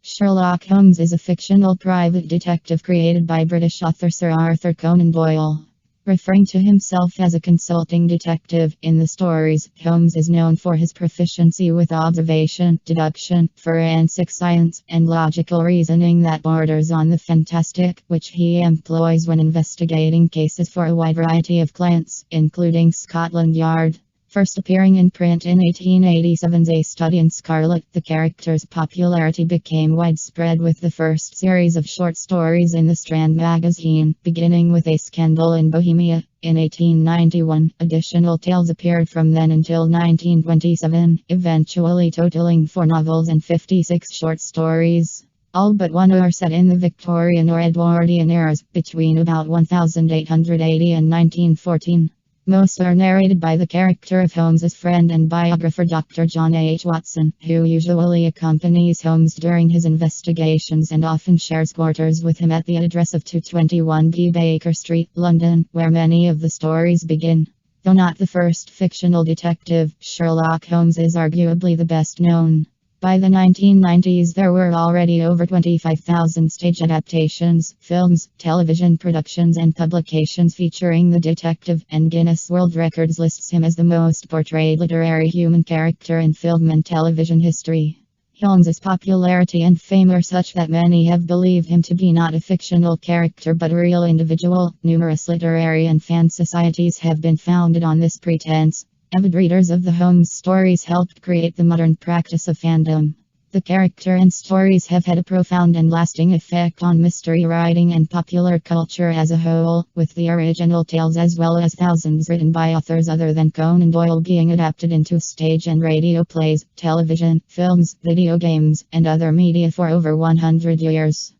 Sherlock Holmes is a fictional private detective created by British author Sir Arthur Conan Doyle. Referring to himself as a consulting detective in the stories, Holmes is known for his proficiency with observation, deduction, forensic science, and logical reasoning that borders on the fantastic, which he employs when investigating cases for a wide variety of clients, including Scotland Yard. First appearing in print in 1887's A Study in Scarlet, the character's popularity became widespread with the first series of short stories in the Strand magazine, beginning with A Scandal in Bohemia. In 1891, additional tales appeared from then until 1927, eventually totaling 4 novels and 56 short stories. All but one are set in the Victorian or Edwardian eras, between about 1880 and 1914. Most are narrated by the character of Holmes's friend and biographer Dr. John H. Watson, who usually accompanies Holmes during his investigations and often shares quarters with him at the address of 221B Baker Street, London, where many of the stories begin. Though not the first fictional detective, Sherlock Holmes is arguably the best known. By the 1990s, there were already over 25,000 stage adaptations, films, television productions, and publications featuring the detective, and Guinness World Records lists him as the most portrayed literary human character in film and television history. Holmes's popularity and fame are such that many have believed him to be not a fictional character but a real individual. Numerous literary and fan societies have been founded on this pretense. Avid readers of the Holmes stories helped create the modern practice of fandom. The character and stories have had a profound and lasting effect on mystery writing and popular culture as a whole, with the original tales as well as thousands written by authors other than Conan Doyle being adapted into stage and radio plays, television, films, video games, and other media for over 100 years.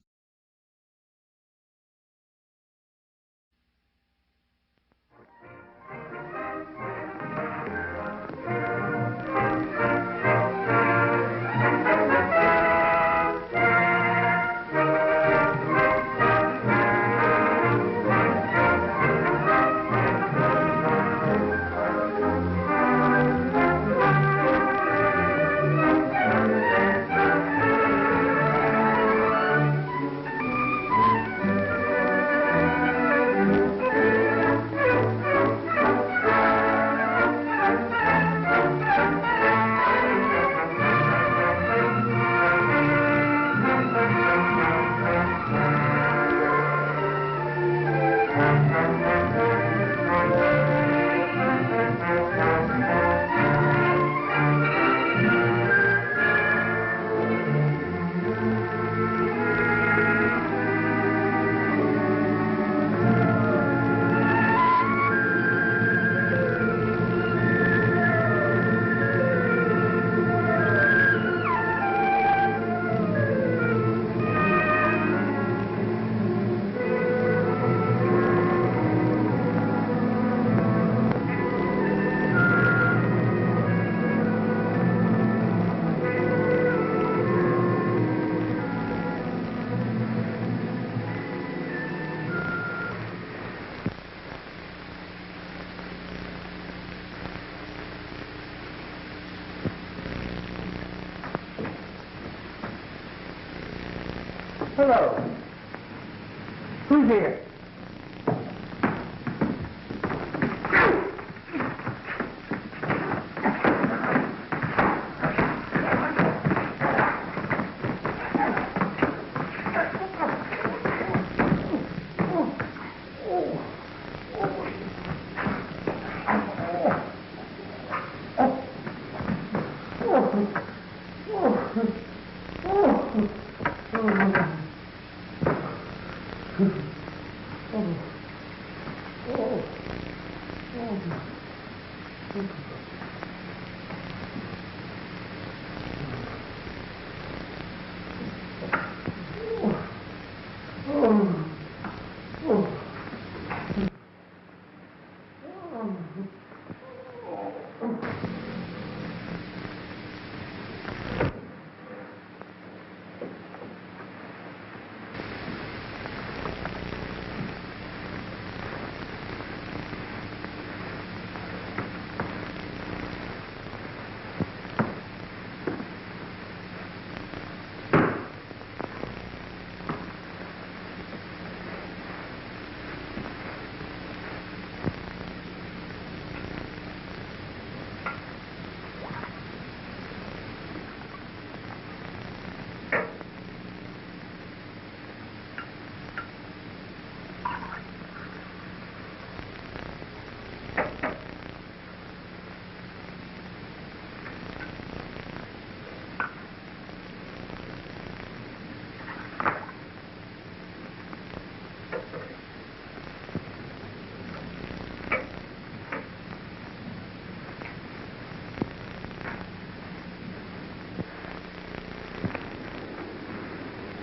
Hello. Who's here?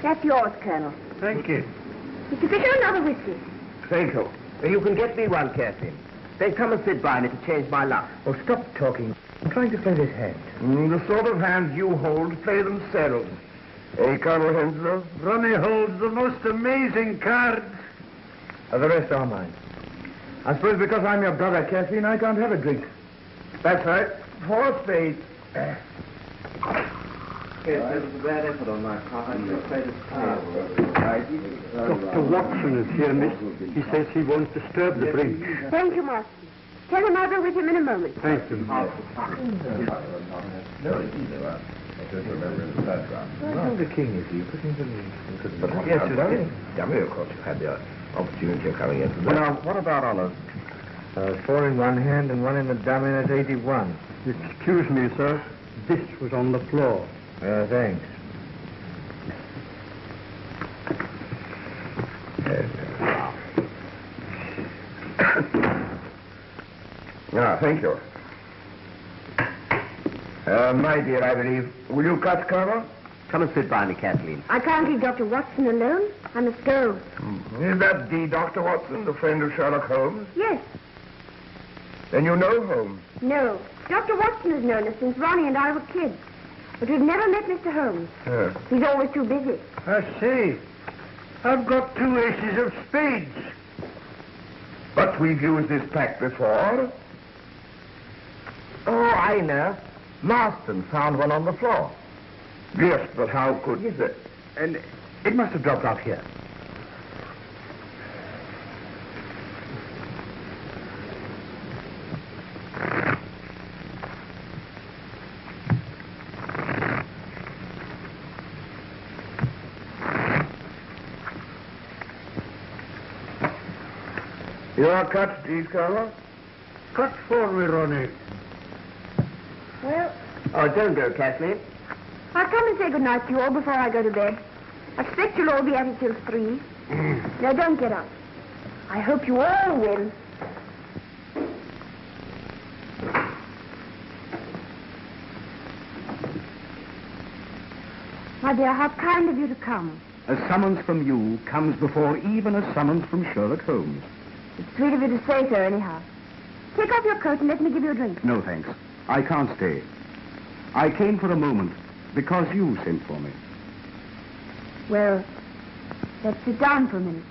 That's yours, Colonel. Thank you. Mr. Fisher, another whiskey. Thank you. You can get me one, Kathleen. Then come and sit by me to change my luck. Oh, stop talking. I'm trying to play this hand. The sort of hands you hold play themselves. Eh, Colonel Henslow? Ronnie holds the most amazing cards. The rest are mine. I suppose because I'm your brother, Kathleen, I can't have a drink. That's right. 4 spades. Yes, there was a bad effort on my part. I'm afraid it's Dr. Watson is here, miss. He says he won't disturb the drink. Thank you, Master. Tell him I'll be with him in a moment. Thank you. Well, the king is you. Put him to me. But yes, it's only dummy, of course. You've had the opportunity of coming in. Well, now, what about honors? 4 in one hand and 1 in the dummy, that's 81. Excuse me, sir. This was on the floor. Thanks. Thank you. My dear, I believe. Will you cut, Colonel? Come and sit by me, Kathleen. I can't leave Dr. Watson alone. I must go. Is that the Dr. Watson, the friend of Sherlock Holmes? Yes. Then you know Holmes? No. Dr. Watson has known us since Ronnie and I were kids. But we've never met Mr. Holmes. He's always too busy. I see. I've got 2 aces of spades. But we've used this pack before. Oh, I know. Marston found one on the floor. Yes, but how could he? And it must have dropped out here. You are cut, please, Colonel? Cut for me, Ronnie. Well, Oh, don't go, Kathleen. I'll come and say good night to you all before I go to bed. I expect you'll all be at it till 3. Now, don't get up. I hope you all win. My dear, how kind of you to come. A summons from you comes before even a summons from Sherlock Holmes. It's sweet of you to say so, anyhow. Take off your coat and let me give you a drink. No, thanks. I can't stay. I came for a moment because you sent for me. Well, let's sit down for a minute.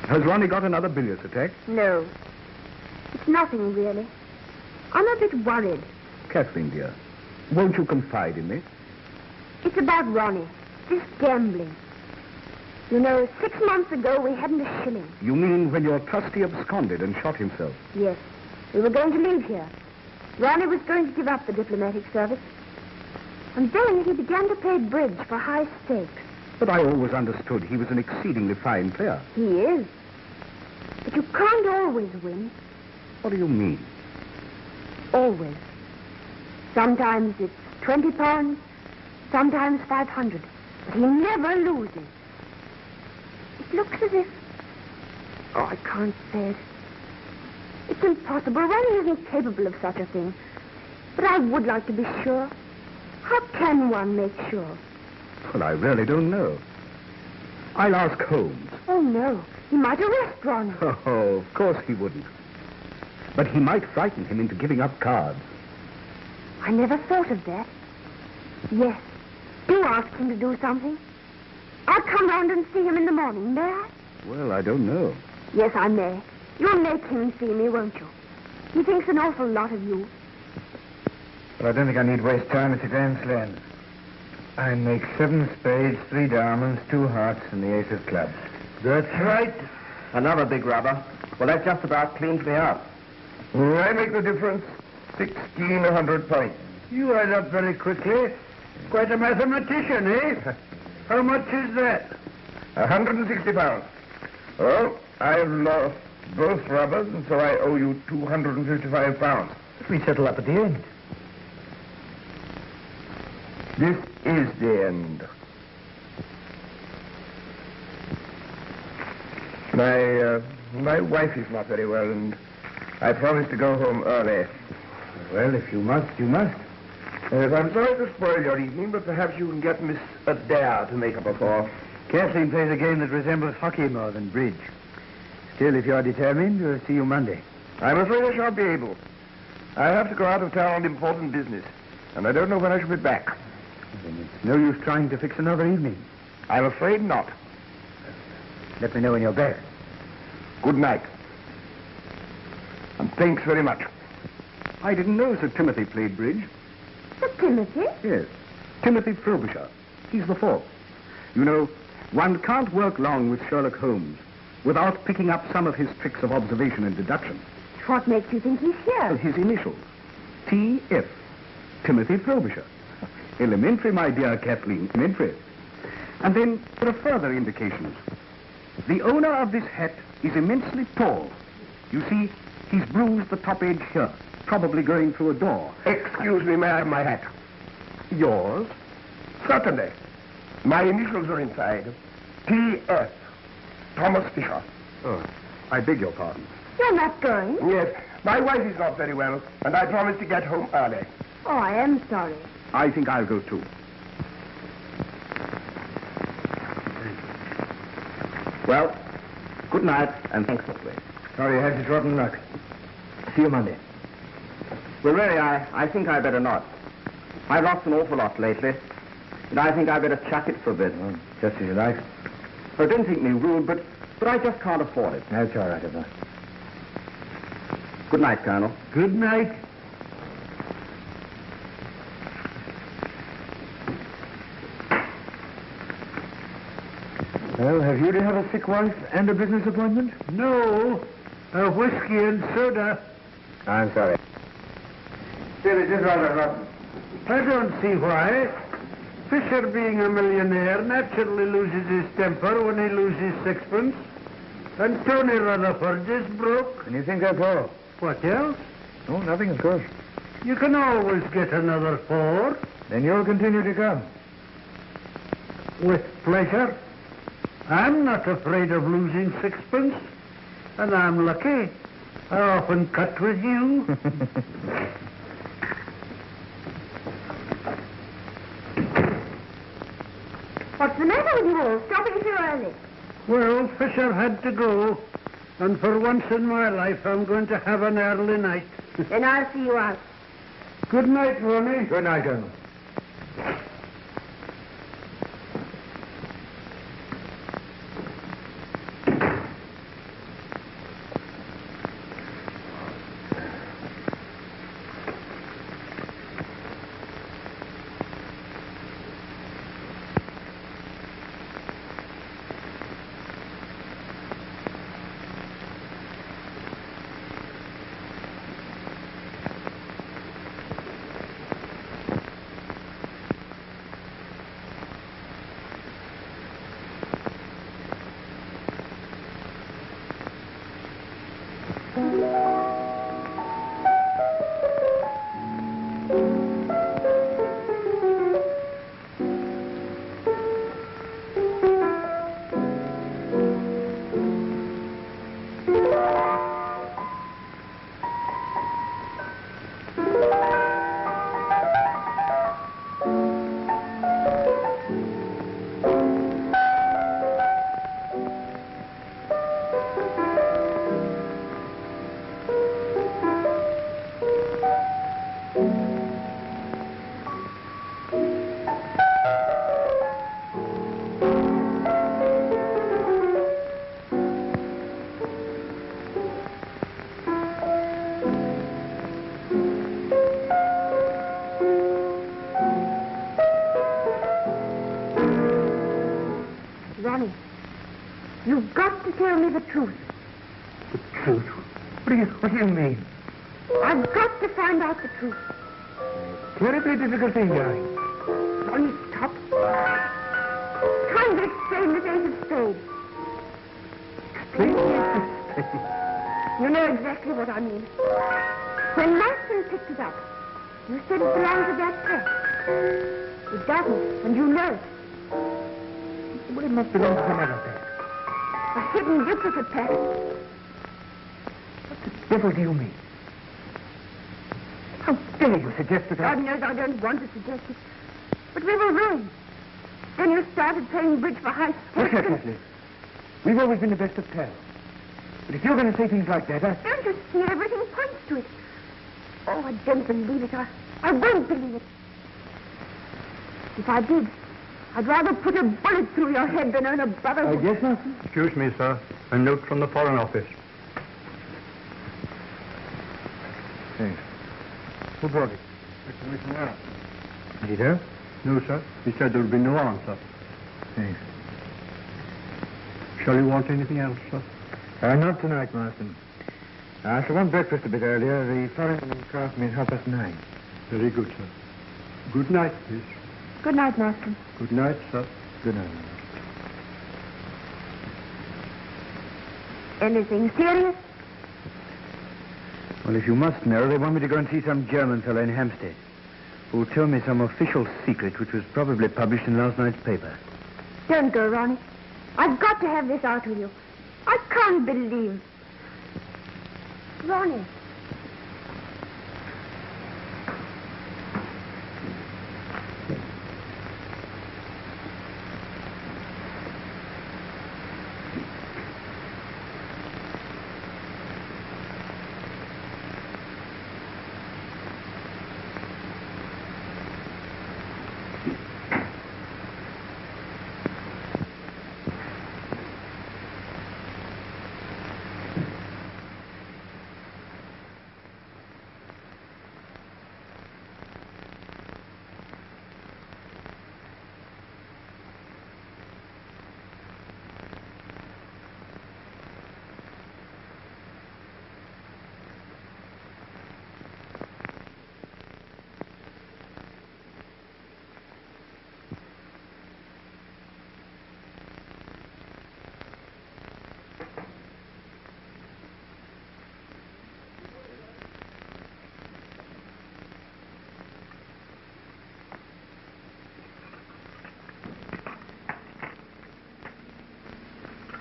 Has Ronnie got another bilious attack? No. It's nothing, really. I'm a bit worried. Kathleen, dear, won't you confide in me? It's about Ronnie. This gambling. You know, 6 months ago, we hadn't a shilling. You mean when your trustee absconded and shot himself? Yes. We were going to leave here. Ronnie was going to give up the diplomatic service. And then he began to play bridge for high stakes. But I always understood he was an exceedingly fine player. He is. But you can't always win. What do you mean? Always. Sometimes it's £20, sometimes 500. But he never loses. It looks as if... Oh, I can't say it. It's impossible. Ronnie isn't capable of such a thing. But I would like to be sure. How can one make sure? Well, I really don't know. I'll ask Holmes. Oh, no. He might arrest Ronnie. Oh, of course he wouldn't. But he might frighten him into giving up cards. I never thought of that. Yes. Do ask him to do something. I'll come round and see him in the morning, may I? Well, I don't know. Yes, I may. You'll make him see me, won't you? He thinks an awful lot of you. But I don't think I need waste time. It's a grand slam. I make 7 spades, 3 diamonds, 2 hearts, and the ace of clubs. That's right. Another big rubber. Well, that just about cleans me up. I make the difference. 1,600 points. You add up very quickly. Quite a mathematician, eh? How much is that? 160 pounds. Well, I've lost both rubbers, and so I owe you 255 pounds. If we settle up at the end. This is the end. My wife is not very well, and I promised to go home early. Well, if you must, you must. I'm sorry to spoil your evening, but perhaps you can get Miss Adair to make up a call. Kathleen plays a game that resembles hockey more than bridge. Still, if you're determined, we'll see you Monday. I'm afraid I shan't be able. I have to go out of town on important business, and I don't know when I shall be back. Then it's no use trying to fix another evening. I'm afraid not. Let me know when you're back. Good night. And thanks very much. I didn't know Sir Timothy played bridge. Sir Timothy? Yes, Timothy Frobisher. He's the fourth. You know, one can't work long with Sherlock Holmes without picking up some of his tricks of observation and deduction. What makes you think he's here? His initials, T.F., Timothy Frobisher. Elementary, my dear Kathleen, elementary. And then there are further indications. The owner of this hat is immensely tall. You see, he's bruised the top edge here, probably going through a door. Excuse me, may I have my hat? Yours? Certainly. My initials are inside. T.F. Thomas Fisher. Oh, I beg your pardon. You're not going? Yes, my wife is not very well, and I promised to get home early. Oh, I am sorry. I think I'll go too. Well, good night, and thanks for the play. Sorry, I had such rotten luck. See you Monday. Well, really, I think I better not. I've lost an awful lot lately, and I think I better chuck it for a bit. Oh, just as you like. Oh, don't think me rude, but I just can't afford it. That's all right, Eva. Good night, Colonel. Good night. Well, have you to have a sick wife and a business appointment? No, a whiskey and soda. I'm sorry. Still, it is rather rotten. I don't see why. Fisher, being a millionaire, naturally loses his temper when he loses sixpence. And Tony Rutherford is broke. And you think that's all? What else? Oh, nothing, of course. You can always get another 4. Then you'll continue to come. With pleasure. I'm not afraid of losing sixpence. And I'm lucky. I often cut with you. What's the matter with you all? Stopping so early. Well, Fisher had to go. And for once in my life, I'm going to have an early night. Then I'll see you out. Good night, Ronnie. Good night, Colonel. Ronnie, you've got to tell me the truth. The truth? What do you mean? I've got to find out the truth. Terribly difficult thing, darling. Ronnie, stop. Trying to explain this ace of spades. Explain? You know exactly what I mean. When Marston picked it up, you said it belonged to that press. It doesn't, and you know it. Well, it must belong to some other thing. A hidden duplicate, Pat. What the devil do you mean? How dare you suggest that God knows I don't want to suggest it. But we were ruined. Then you started playing bridge for high school. Look here, Kathleen. We've always been the best of pals. But if you're going to say things like that, Don't you see everything points to it? Oh, I don't believe it. I won't believe it. If I did, I'd rather put a bullet through your head than earn a brotherhood. Yes, Martin? Excuse me, sir. A note from the Foreign Office. Thanks. Who brought it? Mr. Missionary. Did he tell? No, sir. He said there would be no answer. Thanks. Shall you want anything else, sir? Not tonight, Marston. I shall want breakfast a bit earlier. The foreign craft means 9:30. Very good, sir. Good night, please. Good night, Marston. Good night, sir. Good night. Anything serious? Well, if you must know, they want me to go and see some German fellow in Hampstead who'll tell me some official secret which was probably published in last night's paper. Don't go, Ronnie. I've got to have this out with you. I can't believe... Ronnie.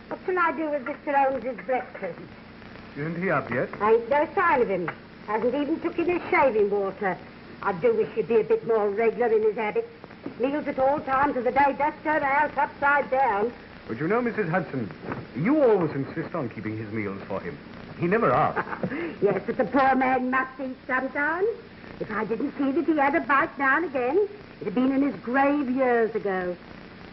What shall I do with Mr. Holmes's breakfast? Isn't he up yet? Ain't no sign of him. Hasn't even took in his shaving water. I do wish he'd be a bit more regular in his habits. Meals at all times of the day does turn the house upside down. But you know, Mrs. Hudson, you always insist on keeping his meals for him. He never asks. Yes, but the poor man must eat sometimes. If I didn't see that he had a bite now and again, it'd have been in his grave years ago.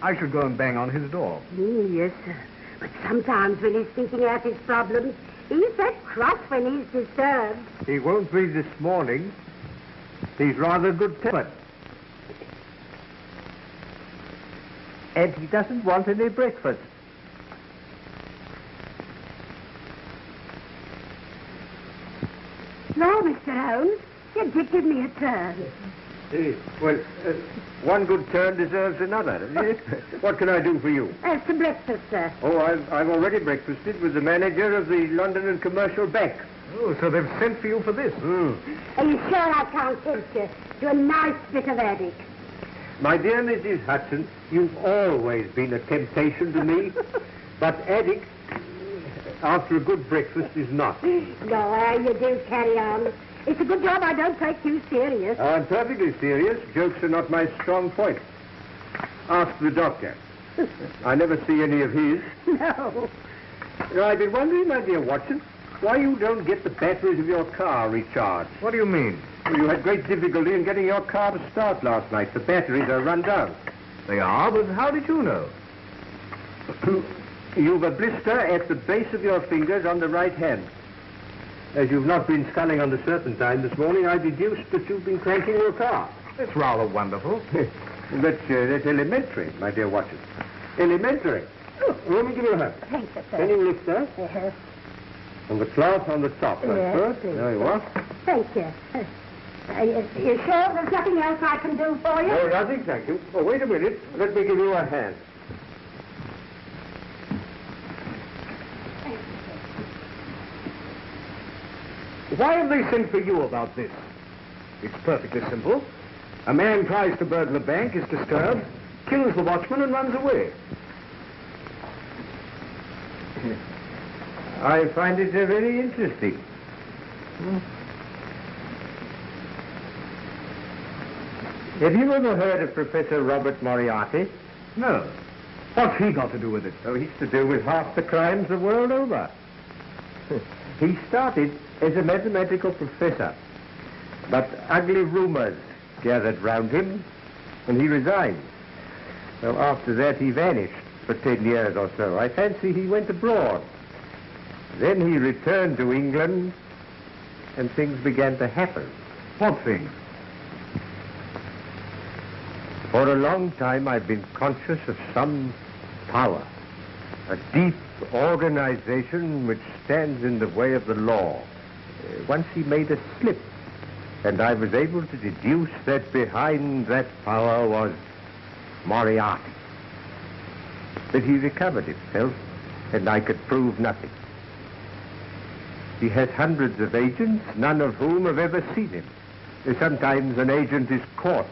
I should go and bang on his door. Yes, sir. But sometimes when he's thinking out his problems, he's that cross when he's disturbed. He won't be this morning. He's rather good-tempered. And he doesn't want any breakfast. No, Mr. Holmes, you did give me a turn. One good turn deserves another, isn't it? What can I do for you? As to breakfast, sir. Oh, I've already breakfasted with the manager of the London and Commercial Bank. Oh, so they've sent for you for this? Are you sure I can't tempt you to a nice bit of addict? My dear Mrs. Hudson, you've always been a temptation to me. But addict, after a good breakfast, is not. No, you do carry on. It's a good job I don't take you serious. I'm perfectly serious. Jokes are not my strong point. Ask the doctor. I never see any of his. No. Now, I've been wondering, my dear Watson, why you don't get the batteries of your car recharged. What do you mean? Well, you had great difficulty in getting your car to start last night. The batteries are run down. They are? But how did you know? You've a blister at the base of your fingers on the right hand. As you've not been sculling on the serpentine this morning, I deduced that you've been cranking your car. That's rather wonderful. That's elementary, my dear Watson. Elementary. Oh, let me give you a hand. Thank you, sir. Can you lift that? Yes. And the cloth on the top. Yes, That's please. good. There you are. Thank you. You sure there's nothing else I can do for you? No, nothing, thank you. Oh, wait a minute. Let me give you a hand. Why have they sent for you about this? It's perfectly simple. A man tries to burgle a bank, is disturbed, kills the watchman and runs away. I find it very interesting. Have you ever heard of Professor Robert Moriarty? No. What's he got to do with it? Oh, he's to do with half the crimes the world over. He started as a mathematical professor, but ugly rumors gathered round him, and he resigned. Well, after that, he vanished for 10 years or so. I fancy he went abroad. Then he returned to England, and things began to happen. What things? For a long time, I've been conscious of some power, a deep organization which stands in the way of the law. Once he made a slip, and I was able to deduce that behind that power was Moriarty. But he recovered himself, and I could prove nothing. He has hundreds of agents, none of whom have ever seen him. Sometimes an agent is caught.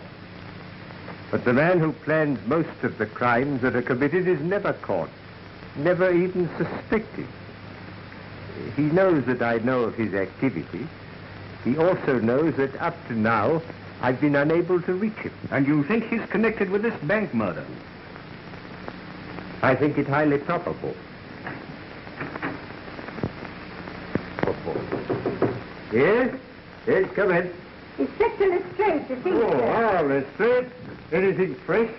But the man who plans most of the crimes that are committed is never caught, never even suspected. He knows that I know of his activity. He also knows that up to now, I've been unable to reach him. And you think he's connected with this bank murder? I think it highly probable. Yes? Yes, come in. Inspector Lestrade to see you. Oh, Lestrade. Anything fresh?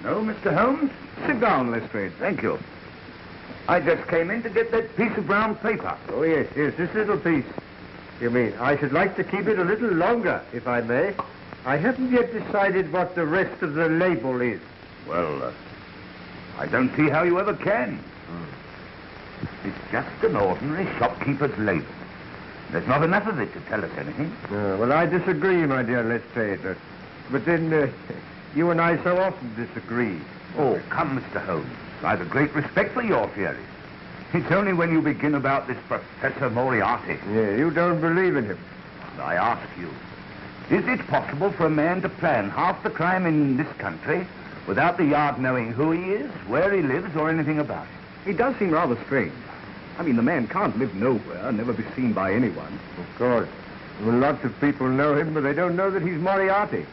No, Mr. Holmes? Sit down, Lestrade. Thank you. I just came in to get that piece of brown paper. Oh, yes, this little piece. You mean, I should like to keep it a little longer, if I may. I haven't yet decided what the rest of the label is. Well, I don't see how you ever can. It's just an ordinary shopkeeper's label. There's not enough of it to tell us anything. Well, I disagree, my dear Lestrade. But then, you and I so often disagree. Oh, come, Mr. Holmes. I've a great respect for your theories. It's only when you begin about this Professor Moriarty. Yeah, you don't believe in him. I ask you, is it possible for a man to plan half the crime in this country without the Yard knowing who he is, where he lives, or anything about it? It does seem rather strange. I mean, the man can't live nowhere, never be seen by anyone. Of course. Well, lots of people know him, but they don't know that he's Moriarty.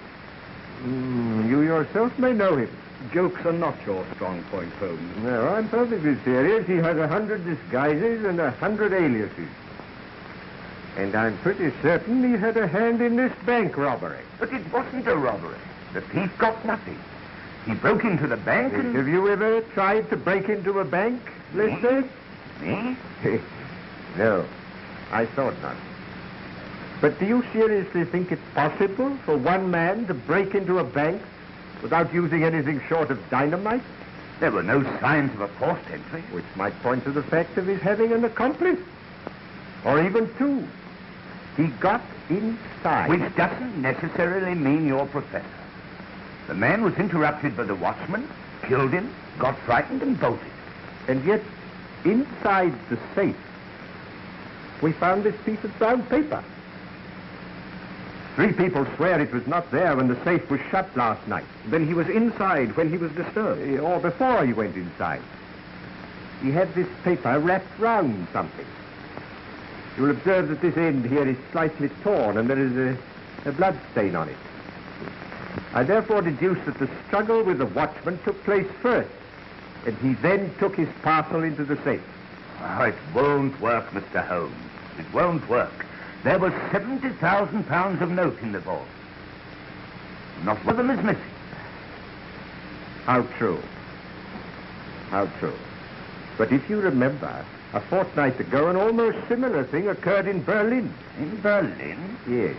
You yourself may know him. Jokes are not your strong point, Holmes. No, I'm perfectly serious. He has 100 disguises and 100 aliases. And I'm pretty certain he had a hand in this bank robbery. But it wasn't a robbery. The thief got nothing. He broke into the bank and... Have you ever tried to break into a bank, Lestrade? Me? No, I thought not. But do you seriously think it's possible for one man to break into a bank without using anything short of dynamite? There were no signs of a forced entry. Which might point to the fact of his having an accomplice. Or even two. He got inside. Which doesn't necessarily mean you're Professor. The man was interrupted by the watchman, killed him, got frightened and bolted. And yet, inside the safe, we found this piece of brown paper. 3 people swear it was not there when the safe was shut last night. Then he was inside when he was disturbed. Or before he went inside. He had this paper wrapped round something. You'll observe that this end here is slightly torn and there is a blood stain on it. I therefore deduce that the struggle with the watchman took place first, and he then took his parcel into the safe. Oh, it won't work, Mr. Holmes. It won't work. There was £70,000 of note in the vault. Not one of them is missing. How true. How true. But if you remember, a fortnight ago, an almost similar thing occurred in Berlin. In Berlin? Yes.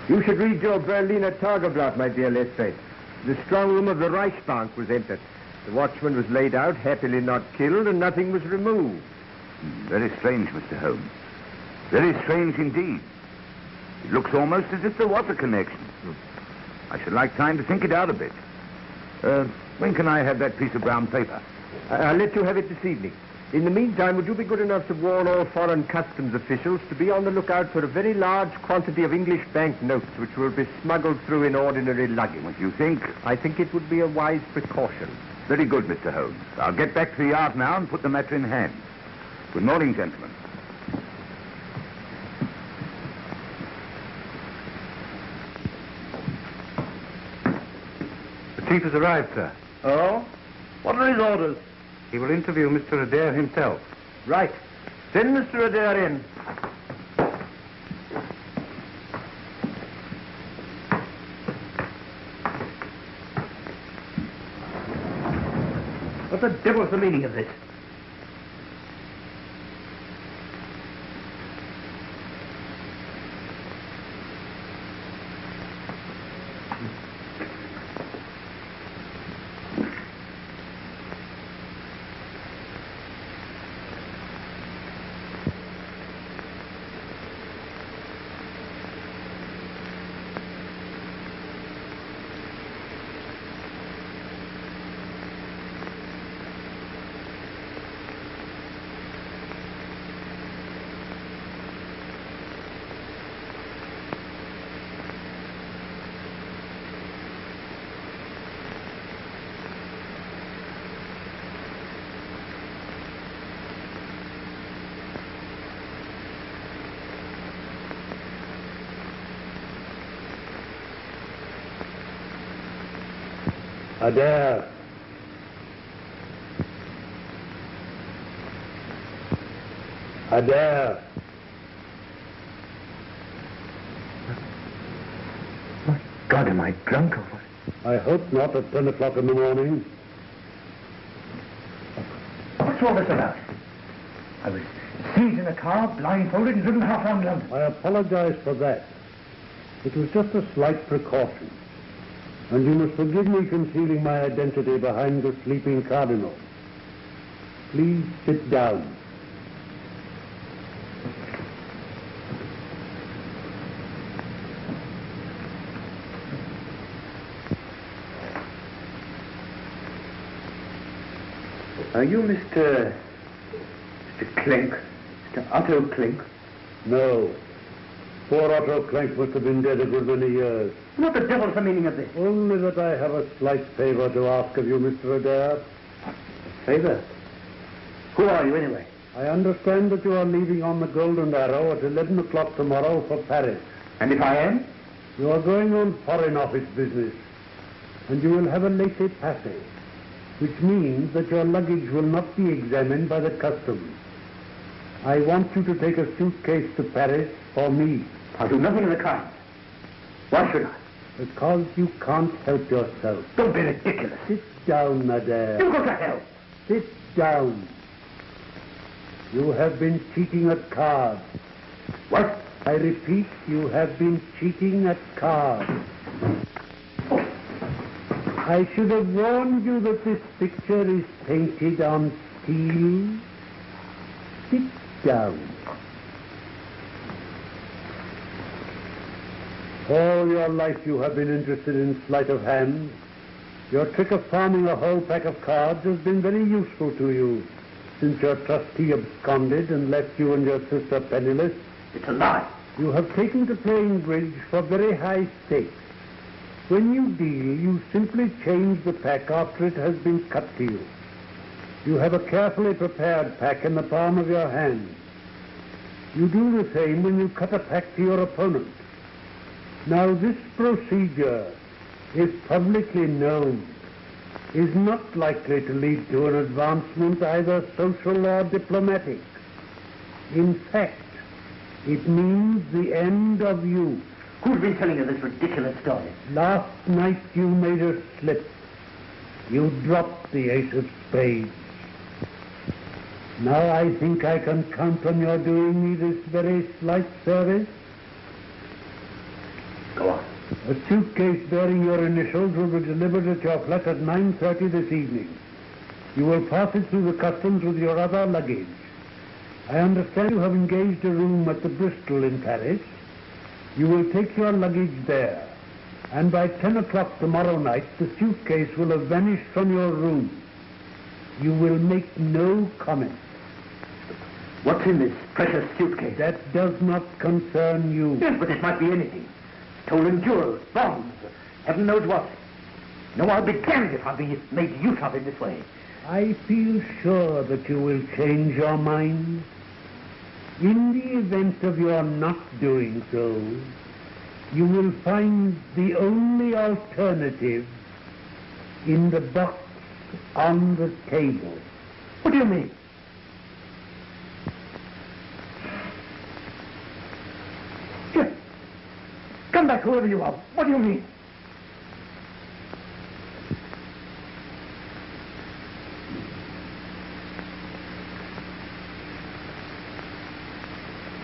You should read your Berliner Tageblatt, my dear Lestrade. The strong room of the Reichsbank was entered. The watchman was laid out, happily not killed, and nothing was removed. Very strange, Mr. Holmes. Very strange indeed. It looks almost as if there was a connection. I should like time to think it out a bit. When can I have that piece of brown paper? I'll let you have it this evening. In the meantime, would you be good enough to warn all foreign customs officials to be on the lookout for a very large quantity of English banknotes which will be smuggled through in ordinary luggage? What do you think? I think it would be a wise precaution. Very good, Mr. Holmes. I'll get back to the yard now and put the matter in hand. Good morning, gentlemen. The chief has arrived, sir. Oh? What are his orders? He will interview Mr. Adair himself. Right. Send Mr. Adair in. What the devil's the meaning of this? Adair. Adair. My God, am I drunk or what? I hope not at 10 o'clock in the morning. What's all this about? I was seized in a car, blindfolded, and driven half around London. I apologize for that. It was just a slight precaution. And you must forgive me concealing my identity behind the Sleeping Cardinal. Please sit down. Are you Mr. Clink? Mr. Otto Clink? No. Poor Otto Clink must have been dead a good many years. What the devil's the meaning of this? Only that I have a slight favor to ask of you, Mr. Adair. Favor? Who are you, anyway? I understand that you are leaving on the Golden Arrow at 11 o'clock tomorrow for Paris. And if I am? You are going on Foreign Office business, and you will have a laissez-passer, which means that your luggage will not be examined by the customs. I want you to take a suitcase to Paris for me. I'll do nothing of the kind. Why should I? Because you can't help yourself. Don't be ridiculous. Sit down, Adair. You go to hell. Sit down. You have been cheating at cards. What? I repeat, you have been cheating at cards. I should have warned you that this picture is painted on steel. Sit down. All your life you have been interested in sleight of hand. Your trick of palming a whole pack of cards has been very useful to you since your trustee absconded and left you and your sister penniless. It's a lie. You have taken to playing bridge for very high stakes. When you deal, you simply change the pack after it has been cut to you. You have a carefully prepared pack in the palm of your hand. You do the same when you cut a pack to your opponent. Now, this procedure, if publicly known, is not likely to lead to an advancement either social or diplomatic. In fact, it means the end of you. Who's been telling you this ridiculous story? Last night you made a slip. You dropped the ace of spades. Now I think I can count on your doing me this very slight service. Go on. A suitcase bearing your initials will be delivered at your flat at 9:30 this evening. You will pass it through the customs with your other luggage. I understand you have engaged a room at the Bristol in Paris. You will take your luggage there, and by 10 o'clock tomorrow night, the suitcase will have vanished from your room. You will make no comment. What's in this precious suitcase? That does not concern you. Yes, but it might be anything. Stolen jewels, bonds, heaven knows what. No, I'll be damned if I'll be made use of in this way. I feel sure that you will change your mind. In the event of your not doing so, you will find the only alternative in the box on the table. What do you mean? Just come back, whoever you are. What do you mean?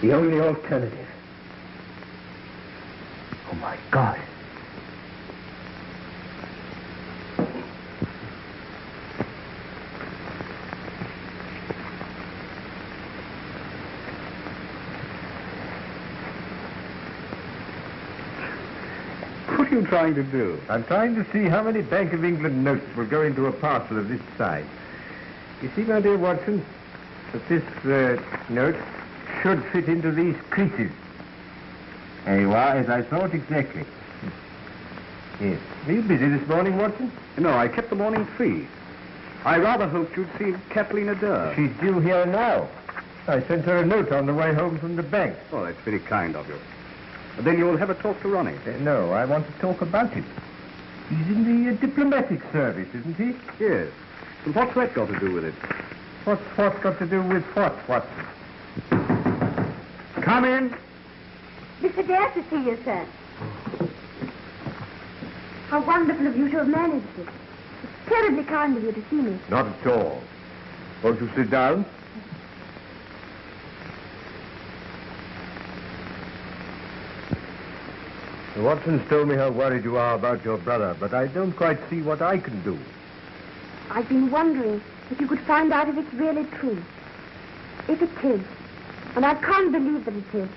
The only alternative. Oh, my God. What are you trying to do? I'm trying to see how many Bank of England notes will go into a parcel of this size. You see, my dear Watson, that this note should fit into these creases. There you are, as I thought exactly. Yes. Were you busy this morning, Watson? No, I kept the morning free. I rather hoped you'd see Kathleen Adair. She's due here now. I sent her a note on the way home from the bank. Oh, that's very kind of you. Then you'll have a talk to Ronnie. No, I want to talk about him. He's in the diplomatic service, isn't he? Yes. And what's that got to do with it? What's got to do with what, Watson? Come in. Mr. Adair to see you, sir. How wonderful of you to have managed it. It's terribly kind of you to see me. Not at all. Won't you sit down? Watson's told me how worried you are about your brother, but I don't quite see what I can do. I've been wondering if you could find out if it's really true. If it is, and I can't believe that it is,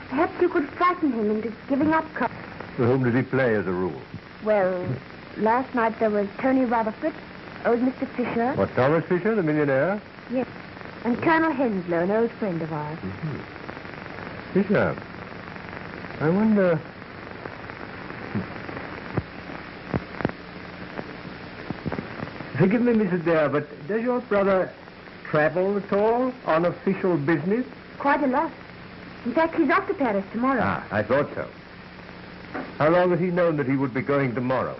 perhaps you could frighten him into giving up cover. Whom does he play as a rule? Well, last night there was Tony Rutherford, old Mr. Fisher. What, Thomas Fisher, the millionaire? Yes. And Colonel Henslow, an old friend of ours. Mm-hmm. Fisher. I wonder... Forgive me, Miss Adair, but does your brother travel at all on official business? Quite a lot. In fact, he's off to Paris tomorrow. Ah, I thought so. How long has he known that he would be going tomorrow?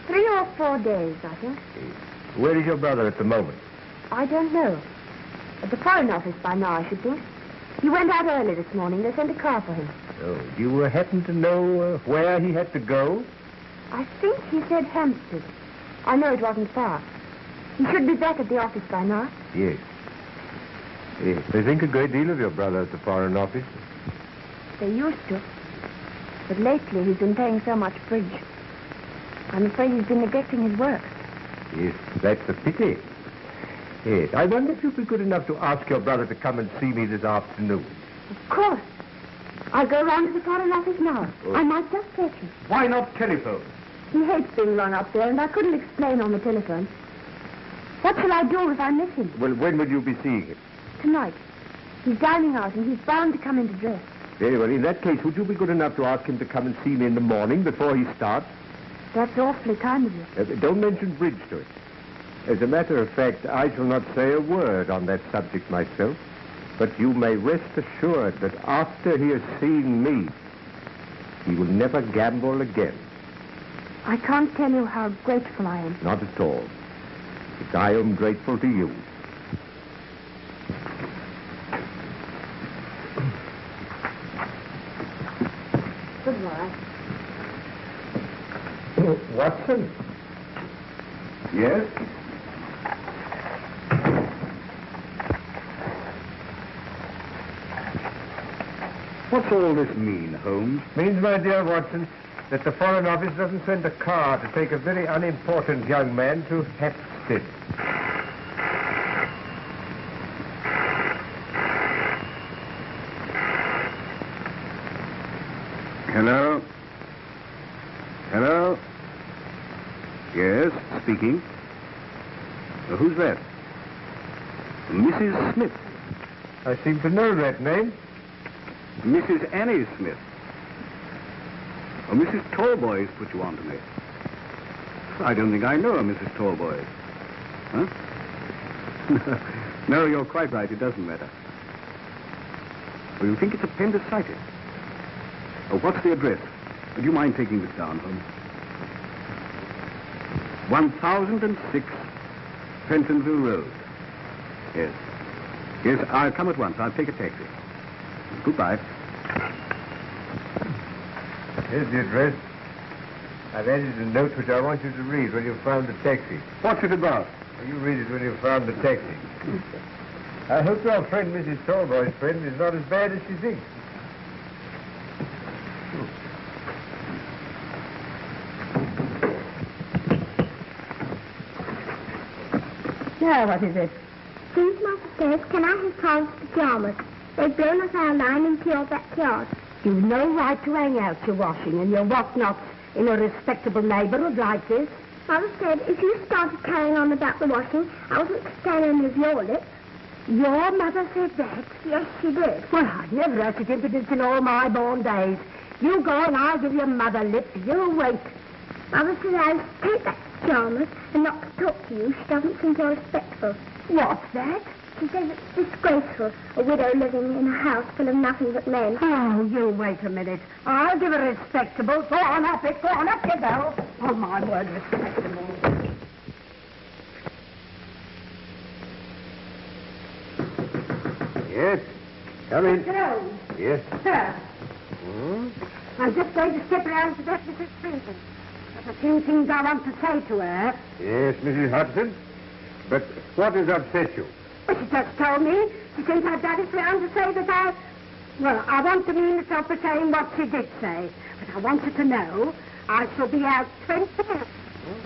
3 or 4 days, I think. Where is your brother at the moment? I don't know. At the Foreign Office by now, I should think. He went out early this morning. They sent a car for him. Oh, do you happen to know where he had to go? I think he said Hampstead. I know it wasn't far. He should be back at the office by now. Yes. Yes. They think a great deal of your brother at the Foreign Office. They used to. But lately he's been playing so much bridge. I'm afraid he's been neglecting his work. Yes, that's a pity. Yes, I wonder if you'd be good enough to ask your brother to come and see me this afternoon. Of course. I'll go round to the Foreign Office now. Oh. I might just fetch him. Why not telephone? He hates being rung up there, and I couldn't explain on the telephone. What shall I do if I miss him? Well, when will you be seeing him? Tonight. He's dining out, and he's bound to come in to dress. Very well. In that case, would you be good enough to ask him to come and see me in the morning before he starts? That's awfully kind of you. Don't mention bridge to it. As a matter of fact, I shall not say a word on that subject myself, but you may rest assured that after he has seen me, he will never gamble again. I can't tell you how grateful I am. Not at all. But I am grateful to you. Goodbye. Watson? Yes? What's all this mean, Holmes? Means, my dear Watson, that the Foreign Office doesn't send a car to take a very unimportant young man to Hampstead. Hello? Hello? Yes, speaking. Who's that? Mrs. Smith. I seem to know that name. Mrs. Annie Smith. Oh, Mrs. Tallboys put you on to me. I don't think I know her, Mrs. Tallboys. Huh? No, you're quite right. It doesn't matter. Well, you think it's appendicitis? Oh, what's the address? Would you mind taking this down, Holmes? 1006 Pentonville Road. Yes. Yes, I'll come at once. I'll take a taxi. Goodbye. Here's the address. I've added a note which I want you to read when you've found the taxi. What's it about? You read it when you've found the taxi. I hope your friend, Mrs. Tallboy's friend, is not as bad as she thinks. Now, what is it? Please, Master says, can I have Paul's pajamas? They've blown us our line into your backyard. You've no right to hang out your washing and your what-nots in a respectable neighbourhood like this. Mother said if you started carrying on about the washing, I wasn't standing with your lips. Your mother said that? Yes, she did. Well, I've never had such impudence in all my born days. You go and I'll give your mother lip. You wait. Mother said I was to take back the pajamas and not to talk to you. She doesn't think you're respectful. What's that? She says it's disgraceful, a widow living in a house full of nothing but men. Oh, you wait a minute. I'll give her respectable. Go on up it. Go on up you go. Oh, my word, respectable. Yes? Come in. Mr. Holmes. Yes? Sir, Hmm? I'm just going to step round to that Mrs. Fleming. There's a few things I want to say to her. Yes, Mrs. Hudson. But what has upset you? Well, she just told me. She thinks I've done it round to say that I want to mean myself for saying what she did say. But I want her to know I shall be out 20 minutes.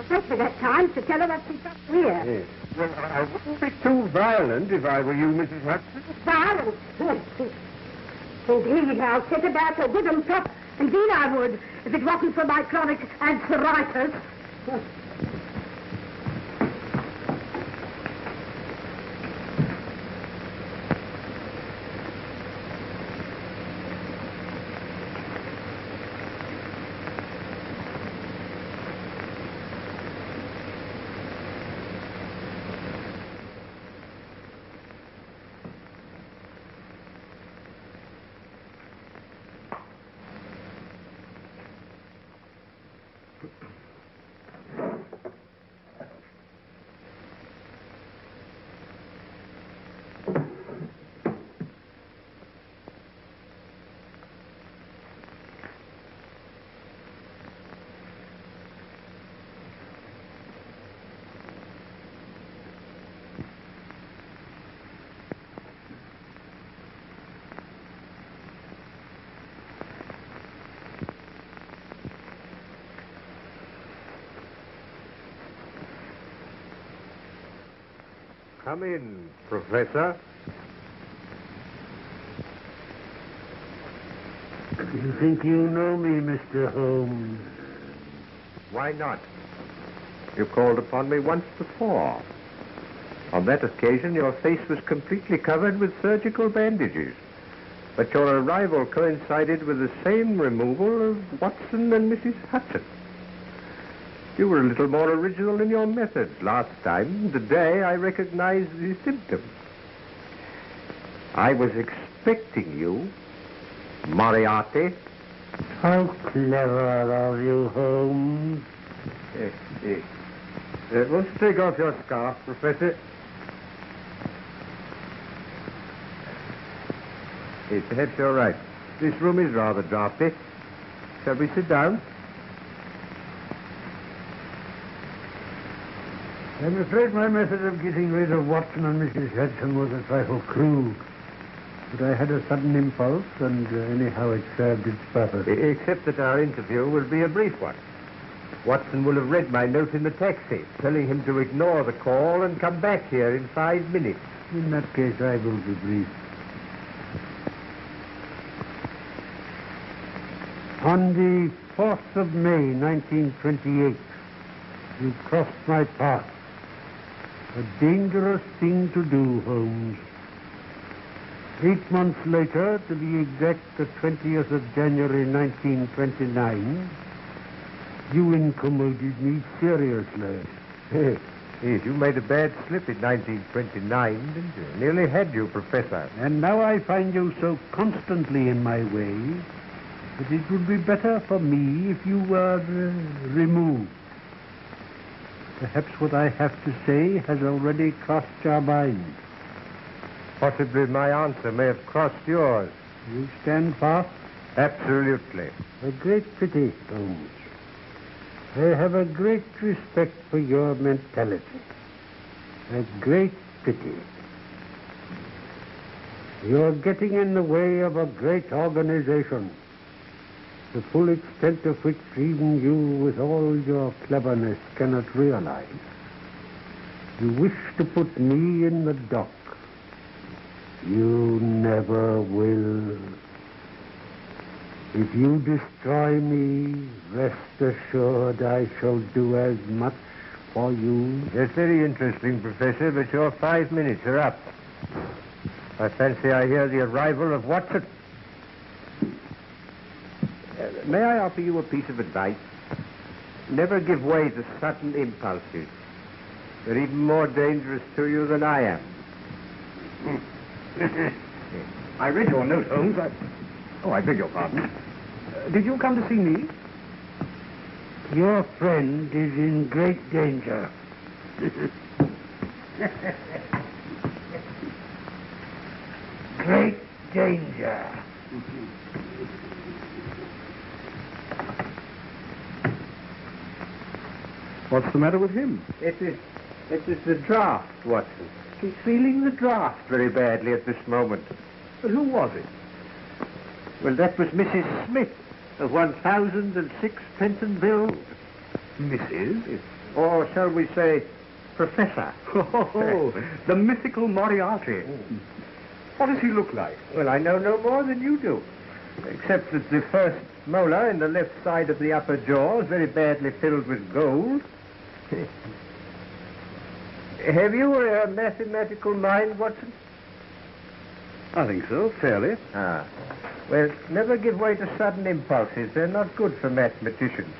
Just for that time to tell her what she's got here. Yes. Well, I wouldn't be too violent if I were you, Mrs. Hudson. Violence. Indeed, I'll sit about her good and proper. Indeed, I would, if it wasn't for my chronic arthritis. Come in, Professor. You think you know me, Mr. Holmes? Why not? You called upon me once before. On that occasion, your face was completely covered with surgical bandages. But your arrival coincided with the same removal of Watson and Mrs. Hudson. You were a little more original in your methods last time. Today, I recognize the symptoms. I was expecting you, Moriarty. How clever of you, Holmes. Yes. Won't you take off your scarf, Professor? Yes, perhaps you're right. This room is rather draughty. Shall we sit down? I'm afraid my method of getting rid of Watson and Mrs. Hudson was a trifle crude. But I had a sudden impulse, and anyhow it served its purpose. Except that our interview will be a brief one. Watson will have read my note in the taxi, telling him to ignore the call and come back here in 5 minutes. In that case, I will be brief. On the 4th of May, 1928, you crossed my path. A dangerous thing to do, Holmes. 8 months later, to be exact, the 20th of January, 1929, You incommoded me seriously. Yes, you made a bad slip in 1929, didn't you? Nearly had you, Professor. And now I find you so constantly in my way that it would be better for me if you were removed. Perhaps what I have to say has already crossed your mind. Possibly my answer may have crossed yours. You stand fast? Absolutely. A great pity, Holmes. I have a great respect for your mentality. A great pity. You're getting in the way of a great organization, the full extent of which even you, with all your cleverness, cannot realize. You wish to put me in the dock. You never will. If you destroy me, rest assured I shall do as much for you. That's very interesting, Professor, but your 5 minutes are up. I fancy I hear the arrival of Watson. May I offer you a piece of advice? Never give way to sudden impulses. They're even more dangerous to you than I am. I read your note, Holmes. I beg your pardon. Did you come to see me? Your friend is in great danger. Great danger. What's the matter with him? It is the draft, Watson. He's feeling the draft very badly at this moment. But who was it? Well, that was Mrs. Smith of 1006 Pentonville. Mrs.? Or shall we say, Professor. Oh, the mythical Moriarty. What does he look like? Well, I know no more than you do. Except that the first molar in the left side of the upper jaw is very badly filled with gold. Have you a mathematical mind, Watson? I think so, fairly. Ah. Well, never give way to sudden impulses. They're not good for mathematicians.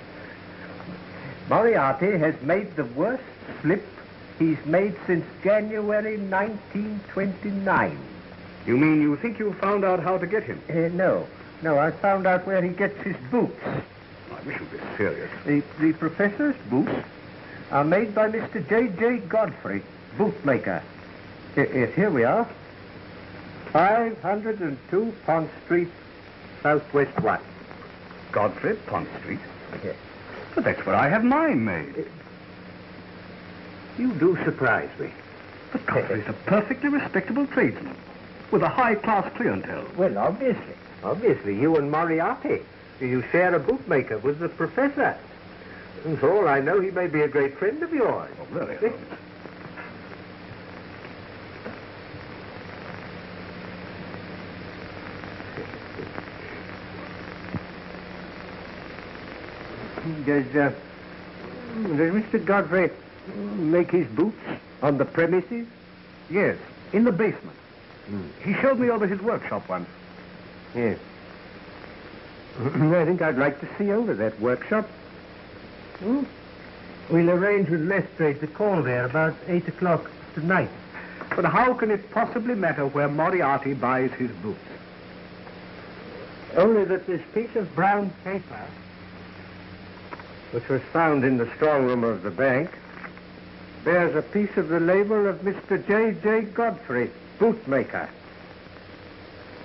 Moriarty has made the worst slip he's made since January 1929. You mean you think you found out how to get him? No. No, I found out where he gets his boots. I wish you'd be serious. The professor's boots are made by Mr. J.J. Godfrey, bootmaker. Yes, here we are. 502 Pont Street, Southwest 1. Godfrey, Pont Street? Yes. But that's where I have mine made. You do surprise me. But Godfrey's a perfectly respectable tradesman, with a high-class clientele. Well, obviously. Obviously, you and Moriarty. You share a bootmaker with the professor. And for all I know, he may be a great friend of yours. Oh, very Eh? honest. Does Mr. Godfrey make his boots on the premises? Yes, in the basement. He showed me over his workshop once. Yes. I think I'd like to see over that workshop. We'll arrange with Lestrade to call there about 8 o'clock tonight. But how can it possibly matter where Moriarty buys his boots? Only that this piece of brown paper, which was found in the strong room of the bank, bears a piece of the label of Mr. J.J. Godfrey, bootmaker.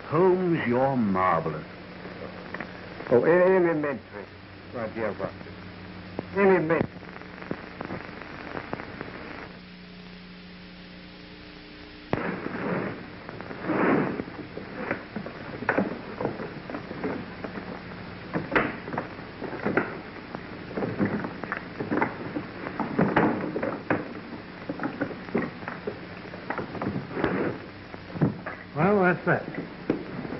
Holmes, you're marvelous. Oh, elementary, my dear Watson. Elementary. Well, that's that.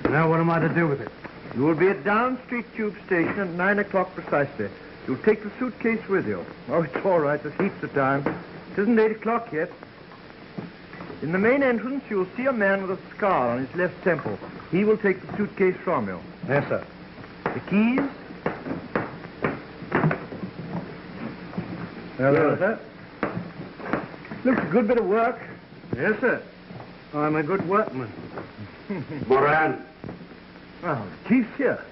Now what am I to do with it? You will be at Down Street Tube Station at 9 o'clock precisely. You'll take the suitcase with you. Oh, it's all right. There's heaps of time. It isn't 8 o'clock yet. In the main entrance, you'll see a man with a scar on his left temple. He will take the suitcase from you. Yes, sir. The keys? Hello, sir. Looks a good bit of work. Yes, sir. I'm a good workman. Moran, Oh, Chief's here.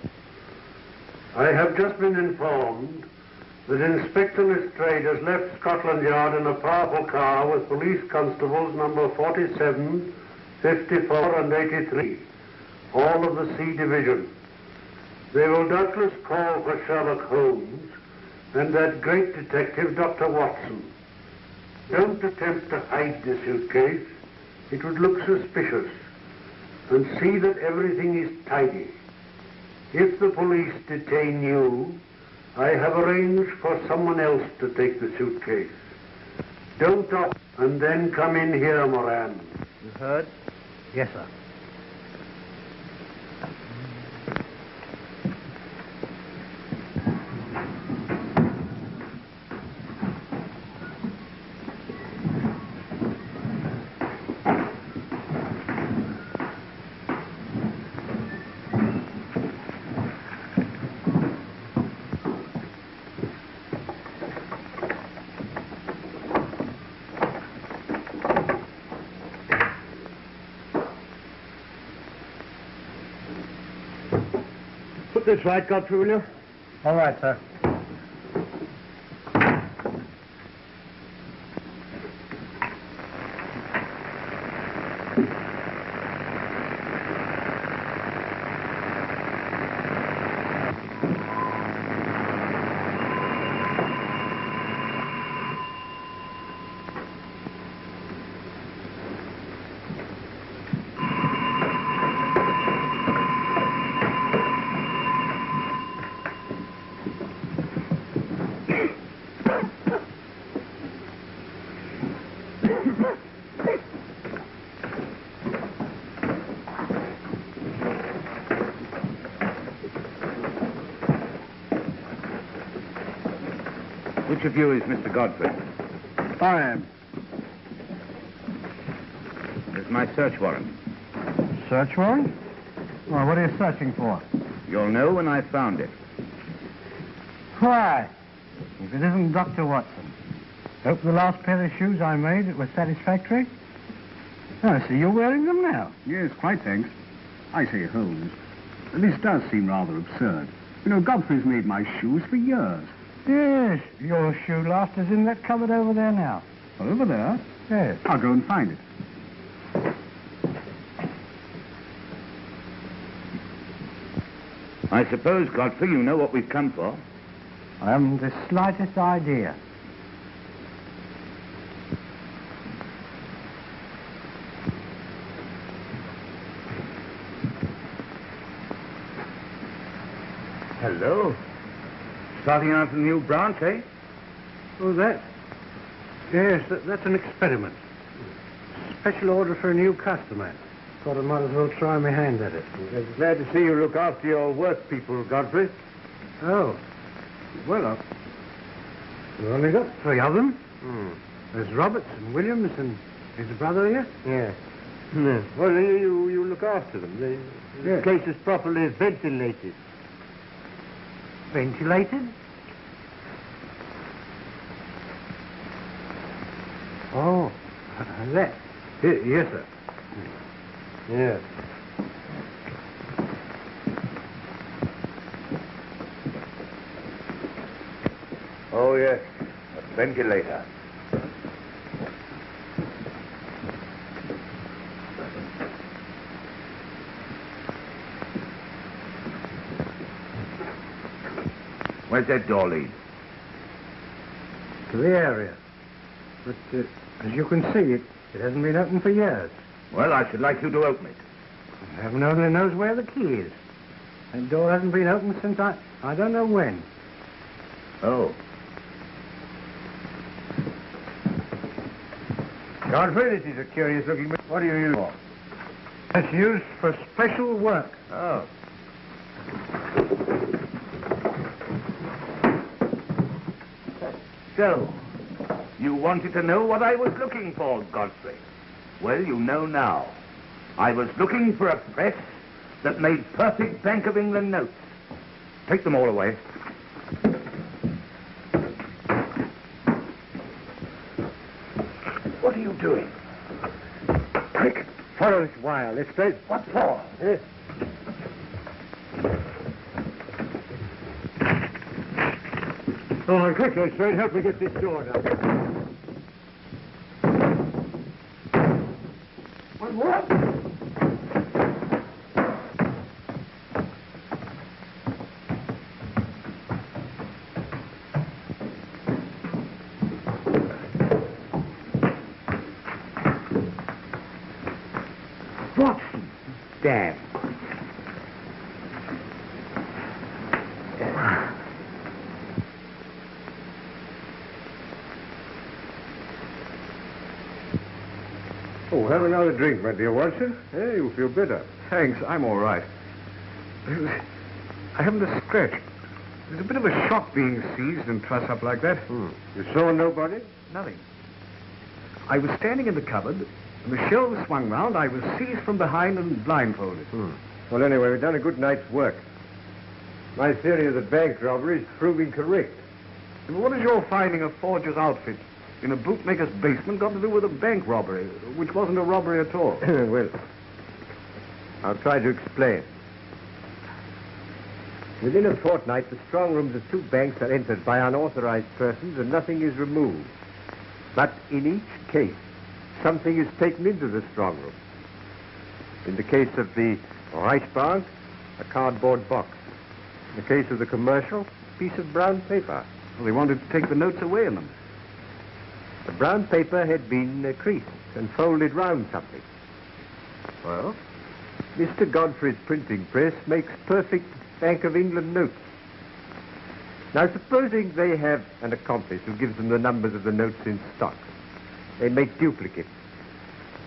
I have just been informed that Inspector Lestrade has left Scotland Yard in a powerful car with police constables number 47, 54 and 83, all of the C Division. They will doubtless call for Sherlock Holmes and that great detective, Dr. Watson. Don't attempt to hide the suitcase. It would look suspicious. And see that everything is tidy. If the police detain you, I have arranged for someone else to take the suitcase. Don't talk and then come in here, Moran. You heard? Yes, sir. Put this right, Godfrey, will you? All right, sir. Which of you is Mr. Godfrey? I am. Here's my search warrant. Search warrant? Well, what are you searching for? You'll know when I've found it. Why? If it isn't Dr. Watson. Hope the last pair of shoes I made it was satisfactory. Oh, I see you're wearing them now. Yes, quite thanks. I say, Holmes, this does seem rather absurd. You know, Godfrey's made my shoes for years. Yes, your shoe last is in that cupboard over there now. Over there? Yes. I'll go and find it. I suppose, Godfrey, you know what we've come for. I haven't the slightest idea. Hello. Starting out a new branch, eh? Oh, that? Yes, that's an experiment. Special order for a new customer. Thought I might as well try my hand at it. I'm glad to see you look after your work people, Godfrey. Oh. Well, we've only got 3 of them. There's Roberts and Williams and his brother here. Yeah. No. Well, you look after them. The place is properly ventilated. Ventilated? Oh, that. Yes, sir. Yes. Oh, yes. A ventilator. Where's that door lead? To the area. But as you can see, it hasn't been opened for years. Well, I should like you to open it. Heaven only knows where the key is. That door hasn't been opened since I don't know when. Oh. Godfrey, this is a curious looking bit. What do you use for? It's used for special work. Oh. So, you wanted to know what I was looking for, Godfrey. Well, you know now. I was looking for a press that made perfect Bank of England notes. Take them all away. are you doing? Quick, follow this wire, Lestrade. What for? Go on, quick, Lestrade. Help me get this door down. What? Watson. Damn. Oh, have another drink, my dear Watson. Hey, you feel better. Thanks, I'm all right. I haven't a scratch. It was a bit of a shock being seized and trussed up like that. You saw nobody? Nothing. I was standing in the cupboard, and the shelves swung round. I was seized from behind and blindfolded. Well, anyway, we've done a good night's work. My theory of the bank robbery is proving correct. But what is your finding a forger's outfit in a bootmaker's basement got to do with a bank robbery, which wasn't a robbery at all? Well, I'll try to explain. Within a fortnight, the strong rooms of 2 banks are entered by unauthorized persons and nothing is removed. But in each case, something is taken into the strong room. In the case of the Reichsbank, a cardboard box. In the case of the commercial, a piece of brown paper. Well, they wanted to take the notes away in them. The brown paper had been creased and folded round something. Well? Mr. Godfrey's printing press makes perfect Bank of England notes. Now, supposing they have an accomplice who gives them the numbers of the notes in stock. They make duplicates.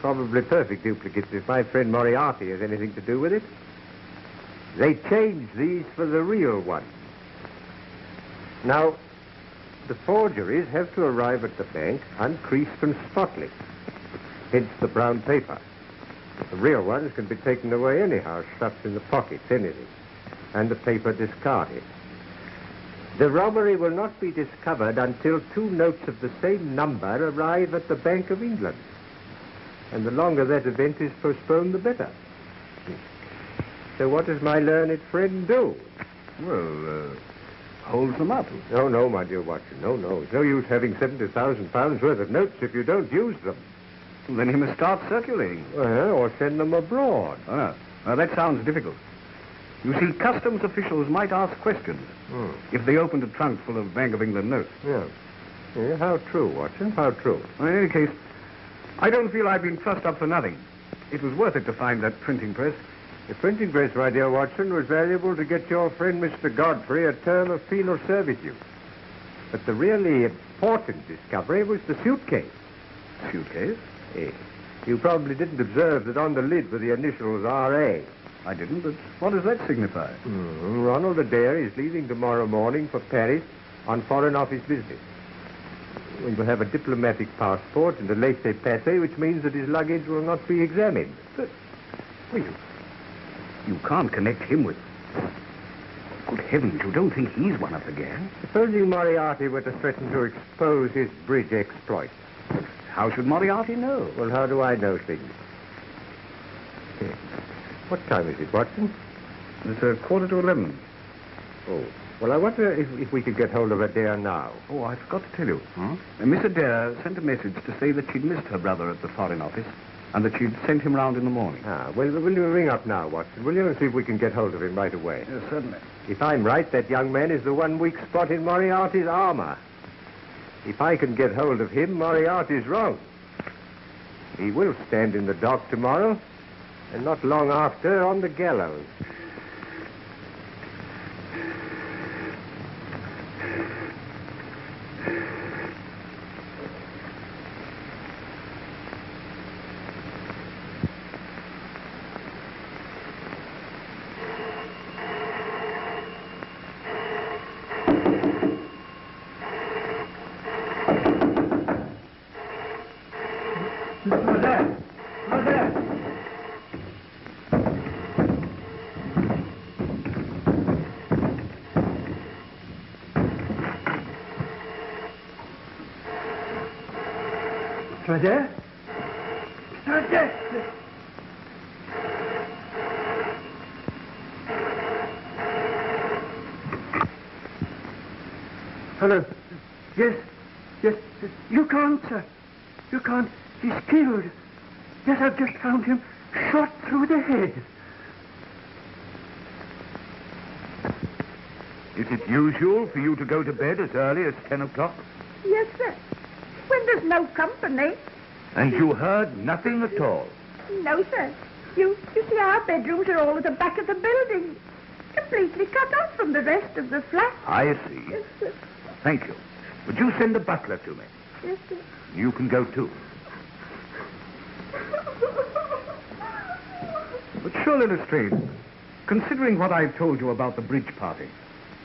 Probably perfect duplicates if my friend Moriarty has anything to do with it. They change these for the real one. Now, the forgeries have to arrive at the bank uncreased and spotless. Hence the brown paper. The real ones can be taken away anyhow, stuffed in the pockets, anything. And the paper discarded. The robbery will not be discovered until 2 notes of the same number arrive at the Bank of England. And the longer that event is postponed, the better. So what does my learned friend do? Well, holds them up. No, my dear Watson, no. It's no use having £70,000 worth of notes if you don't use them. Well, then he must start circulating. Or send them abroad. Oh, no. Now, that sounds difficult. You see, customs officials might ask questions if they opened a trunk full of Bank of England notes. Yeah, how true, Watson, how true. Well, in any case, I don't feel I've been trussed up for nothing. It was worth it to find that printing press. The printing press, my dear Watson, was valuable to get your friend Mr. Godfrey a term of penal servitude. But the really important discovery was the suitcase. Suitcase? Yes. You probably didn't observe that on the lid were the initials R.A. I didn't, but what does that signify? Ronald Adair is leaving tomorrow morning for Paris on Foreign Office business. He will have a diplomatic passport and a laissez-passer, which means that his luggage will not be examined. But, well, you can't connect him with... Good heavens, you don't think he's one of the gang? Supposing Moriarty were to threaten to expose his bridge exploit. How should Moriarty know? Well, how do I know things? What time is it, Watson? It's 11:15. Oh, well, I wonder if we could get hold of Adair now. Oh, I forgot to tell you. Miss Adair sent a message to say that she'd missed her brother at the Foreign Office and that she'd sent him round in the morning. Well, will you ring up now, Watson, will you, and see if we can get hold of him right away? Yes, certainly. If I'm right, that young man is the one weak spot in Moriarty's armor. If I can get hold of him, Moriarty's wrong. He will stand in the dock tomorrow, and not long after on the gallows. Adair? Hello. Yes. You can't, sir. You can't. He's killed. Yes, I've just found him shot through the head. Is it usual for you to go to bed as early as 10 o'clock? Yes, sir. When there's no company. And you heard nothing at all? No, sir. You see, our bedrooms are all at the back of the building. Completely cut off from the rest of the flat. I see. Yes, sir. Thank you. Would you send a butler to me? Yes, sir. You can go too. But surely, Lestrade, considering what I've told you about the bridge party,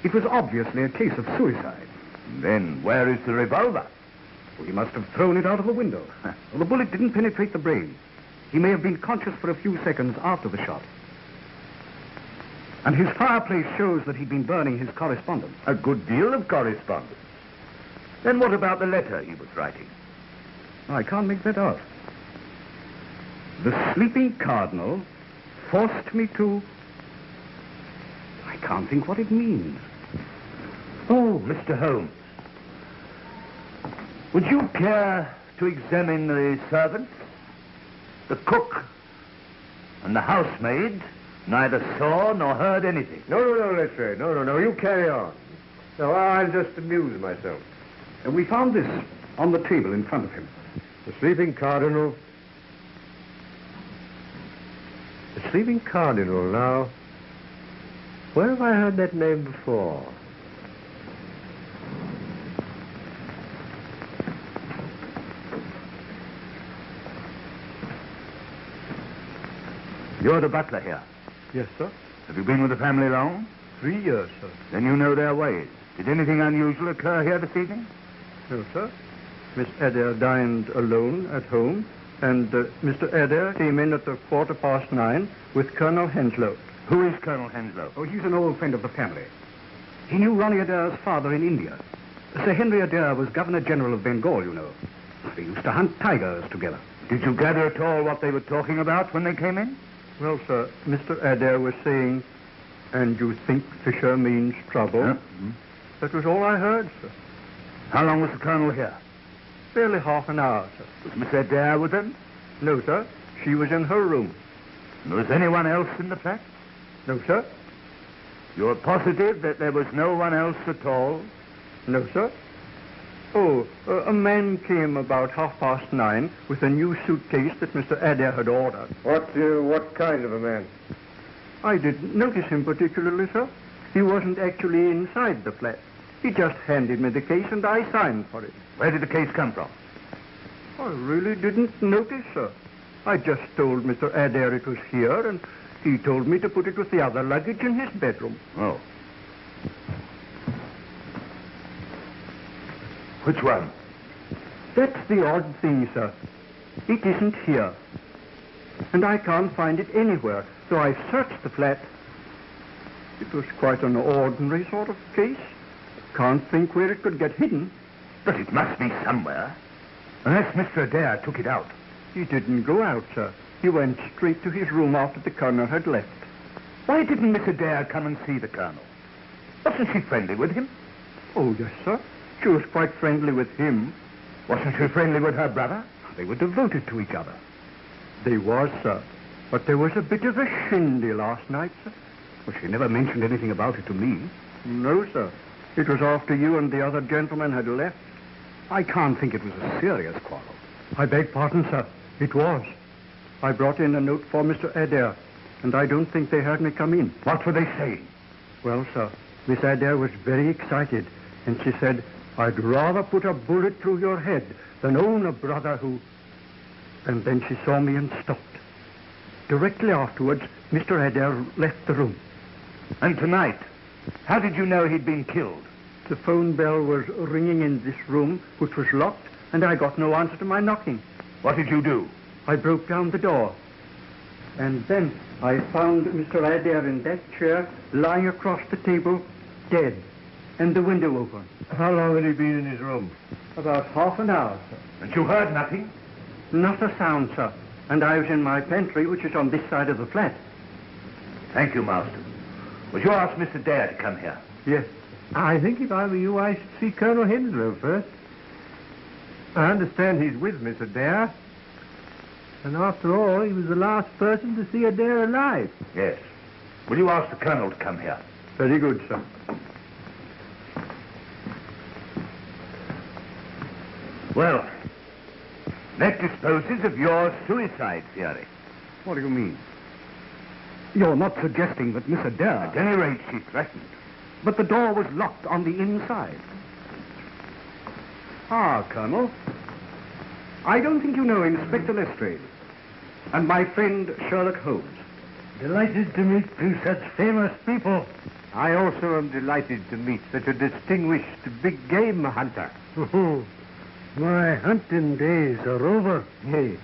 it was obviously a case of suicide. Then where is the revolver? Well, he must have thrown it out of the window. Well, the bullet didn't penetrate the brain. He may have been conscious for a few seconds after the shot. And his fireplace shows that he'd been burning his correspondence. A good deal of correspondence. Then what about the letter he was writing? I can't make that out. The Sleeping Cardinal forced me to... I can't think what it means. Oh, Mr. Holmes. Would you care to examine the servants? The cook and the housemaid neither saw nor heard anything. No, Lestrade. No. You carry on. No, I'll just amuse myself. And we found this on the table in front of him. The Sleeping Cardinal. The Sleeping Cardinal, now. Where have I heard that name before? You're the butler here. Yes, sir. Have you been with the family long? 3 years, sir. Then you know their ways. Did anything unusual occur here this evening? No, sir. Miss Adair dined alone at home, and Mr. Adair came in at 9:15 with Colonel Henslow. Who is Colonel Henslow? Oh, he's an old friend of the family. He knew Ronnie Adair's father in India. Sir Henry Adair was Governor General of Bengal, you know. They used to hunt tigers together. Did you gather at all what they were talking about when they came in? Well, sir, Mr. Adair was saying, "And you think Fisher means trouble?" Huh? That was all I heard, sir. How long was the Colonel here? Barely half an hour, sir. Was Miss Adair with him? No, sir. She was in her room. Was anyone else in the flat? No, sir. You're positive that there was no one else at all? No, sir. Oh, a man came about 9:30 with a new suitcase that Mr. Adair had ordered. What kind of a man? I didn't notice him particularly, sir. He wasn't actually inside the flat. He just handed me the case and I signed for it. Where did the case come from? I really didn't notice, sir. I just told Mr. Adair it was here, and he told me to put it with the other luggage in his bedroom. Oh. Which one? That's the odd thing, sir. It isn't here. And I can't find it anywhere, so I've searched the flat. It was quite an ordinary sort of case. Can't think where it could get hidden. But it must be somewhere. Unless Mr. Adair took it out. He didn't go out, sir. He went straight to his room after the Colonel had left. Why didn't Miss Adair come and see the Colonel? Wasn't she friendly with him? Oh, yes, sir. She was quite friendly with him. Wasn't she friendly with her brother? They were devoted to each other. They was, sir. But there was a bit of a shindy last night, sir. Well, she never mentioned anything about it to me. No, sir. It was after you and the other gentleman had left. I can't think it was a serious quarrel. I beg pardon, sir. It was. I brought in a note for Mr. Adair, and I don't think they heard me come in. What were they saying? Well, sir, Miss Adair was very excited, and she said, "I'd rather put a bullet through your head than own a brother who..." And then she saw me and stopped. Directly afterwards, Mr. Adair left the room. And tonight, how did you know he'd been killed? The phone bell was ringing in this room, which was locked, and I got no answer to my knocking. What did you do? I broke down the door. And then I found Mr. Adair in that chair, lying across the table, dead, and the window open. How long had he been in his room? About half an hour, sir. And you heard nothing? Not a sound, sir. And I was in my pantry, which is on this side of the flat. Thank you, Master. Would you ask Mr. Adair to come here? Yes. I think if I were you, I should see Colonel Henslow first. I understand he's with Miss Adair. And after all, he was the last person to see Adair alive. Yes. Will you ask the Colonel to come here? Very good, sir. Well, that disposes of your suicide theory. What do you mean? You're not suggesting that Miss Adair... At any rate, she threatened. But the door was locked on the inside. Ah, Colonel. I don't think you know Inspector Lestrade and my friend Sherlock Holmes. Delighted to meet two such famous people. I also am delighted to meet such a distinguished big game hunter. My hunting days are over. Yes,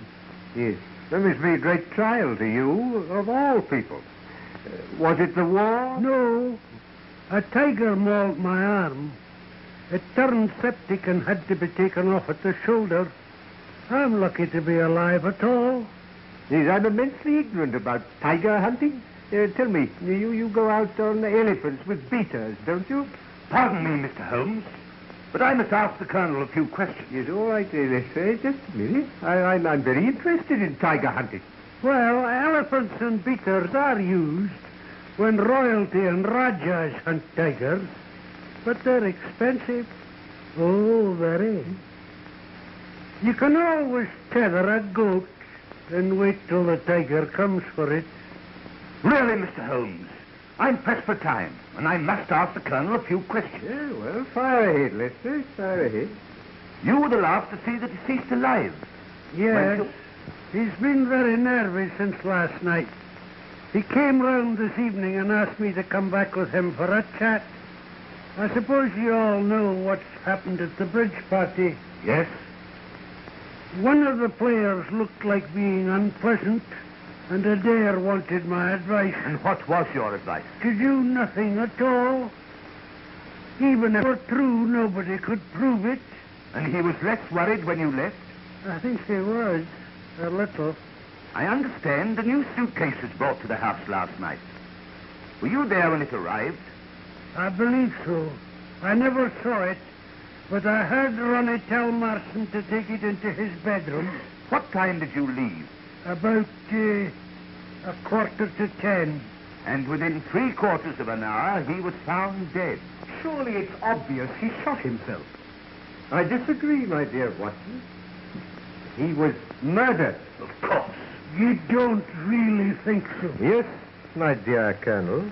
yes. There must be a great trial to you, of all people. Was it the war? No. A tiger mauled my arm. It turned septic and had to be taken off at the shoulder. I'm lucky to be alive at all. Yes, I'm immensely ignorant about tiger hunting. Tell me, you go out on elephants with beaters, don't you? Pardon me, Mr. Holmes, but I must ask the Colonel a few questions. Yes, all right, just a minute. I'm very interested in tiger hunting. Well, elephants and beaters are used when royalty and rajas hunt tigers, but they're expensive. Oh, very. You can always tether a goat and wait till the tiger comes for it. Really, Mr. Holmes, I'm pressed for time, and I must ask the Colonel a few questions. Yeah, well, fire ahead, Lester, fire ahead. You were the last to see the deceased alive. Yes, he's been very nervy since last night. He came round this evening and asked me to come back with him for a chat. I suppose you all know what's happened at the bridge party. Yes? One of the players looked like being unpleasant, and Adair wanted my advice. And what was your advice? To do nothing at all. Even if it were true, nobody could prove it. And he was less worried when you left? I think he was, a little. I understand a new suitcase was brought to the house last night. Were you there when it arrived? I believe so. I never saw it, but I heard Ronnie tell Marson to take it into his bedroom. What time did you leave? About 9:45. And within 3/4 of an hour, he was found dead. Surely it's obvious he shot himself. I disagree, my dear Watson. He was murdered. Of course. You don't really think so? Yes, my dear Colonel.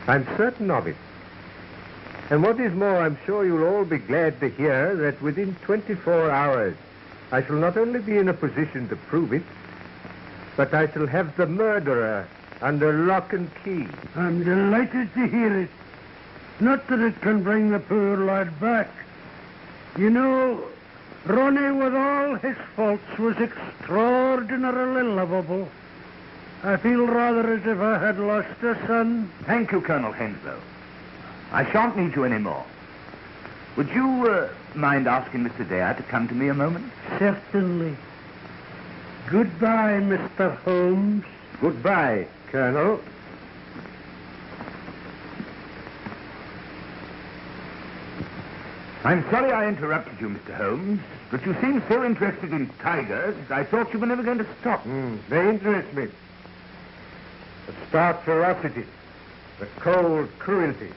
I'm certain of it. And what is more, I'm sure you'll all be glad to hear that within 24 hours, I shall not only be in a position to prove it, but I shall have the murderer under lock and key. I'm delighted to hear it. Not that it can bring the poor lad back. You know, Ronnie, with all his faults, was extraordinarily lovable. I feel rather as if I had lost a son. Thank you, Colonel Henslow. I shan't need you any more. Would you mind asking Mr. Adair to come to me a moment? Certainly. Goodbye, Mr. Holmes. Goodbye, Colonel. I'm sorry I interrupted you, Mr. Holmes, but you seem so interested in tigers, I thought you were never going to stop. They interest me. The stark ferocity, the cold cruelty.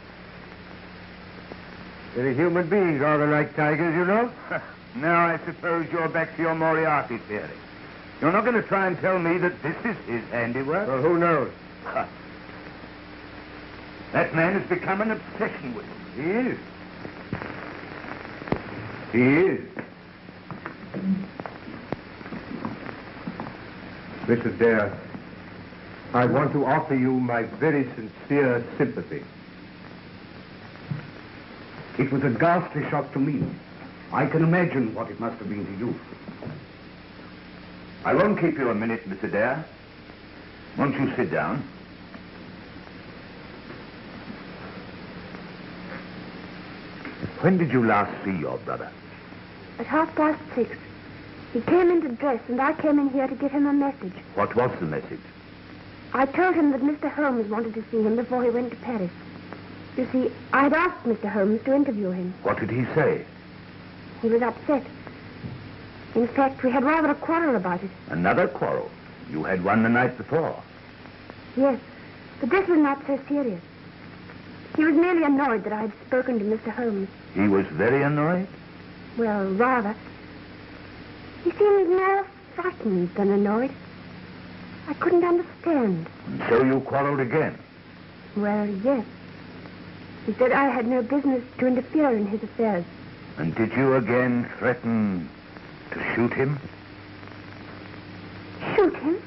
Very human beings rather like tigers, you know. Now I suppose you're back to your Moriarty theory. You're not going to try and tell me that this is his handiwork? Well, who knows? That man has become an obsession with him. He is. He is. Miss Adair, I want to offer you my very sincere sympathy. It was a ghastly shock to me. I can imagine what it must have been to you. I won't keep you a minute, Mr. Adair. Won't you sit down? When did you last see your brother? At 6:30. He came in to dress, and I came in here to give him a message. What was the message? I told him that Mr. Holmes wanted to see him before he went to Paris. You see, I'd asked Mr. Holmes to interview him. What did he say? He was upset. In fact, we had rather a quarrel about it. Another quarrel? You had one the night before. Yes, but this was not so serious. He was merely annoyed that I had spoken to Mr. Holmes. He was very annoyed? Well, rather. He seemed more frightened than annoyed. I couldn't understand. And so you quarreled again? Well, yes. He said I had no business to interfere in his affairs. And did you again threaten to shoot him? Shoot him?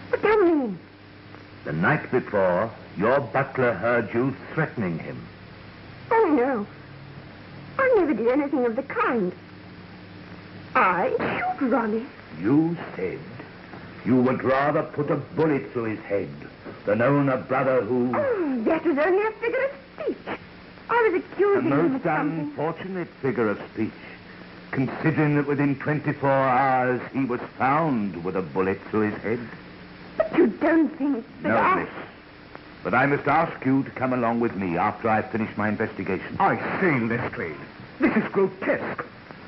What do you mean? The night before, your butler heard you threatening him. Oh, no. I never did anything of the kind. I shoot Ronnie. You said you would rather put a bullet through his head than own a brother who... Oh, that was only a figure of speech. I was accusing A him most of something. unfortunate figure of speech, considering that within 24 hours he was found with a bullet through his head. But you don't think that No, miss. But I must ask you to come along with me after I've finished my investigation. I say, Lestrade, this is grotesque.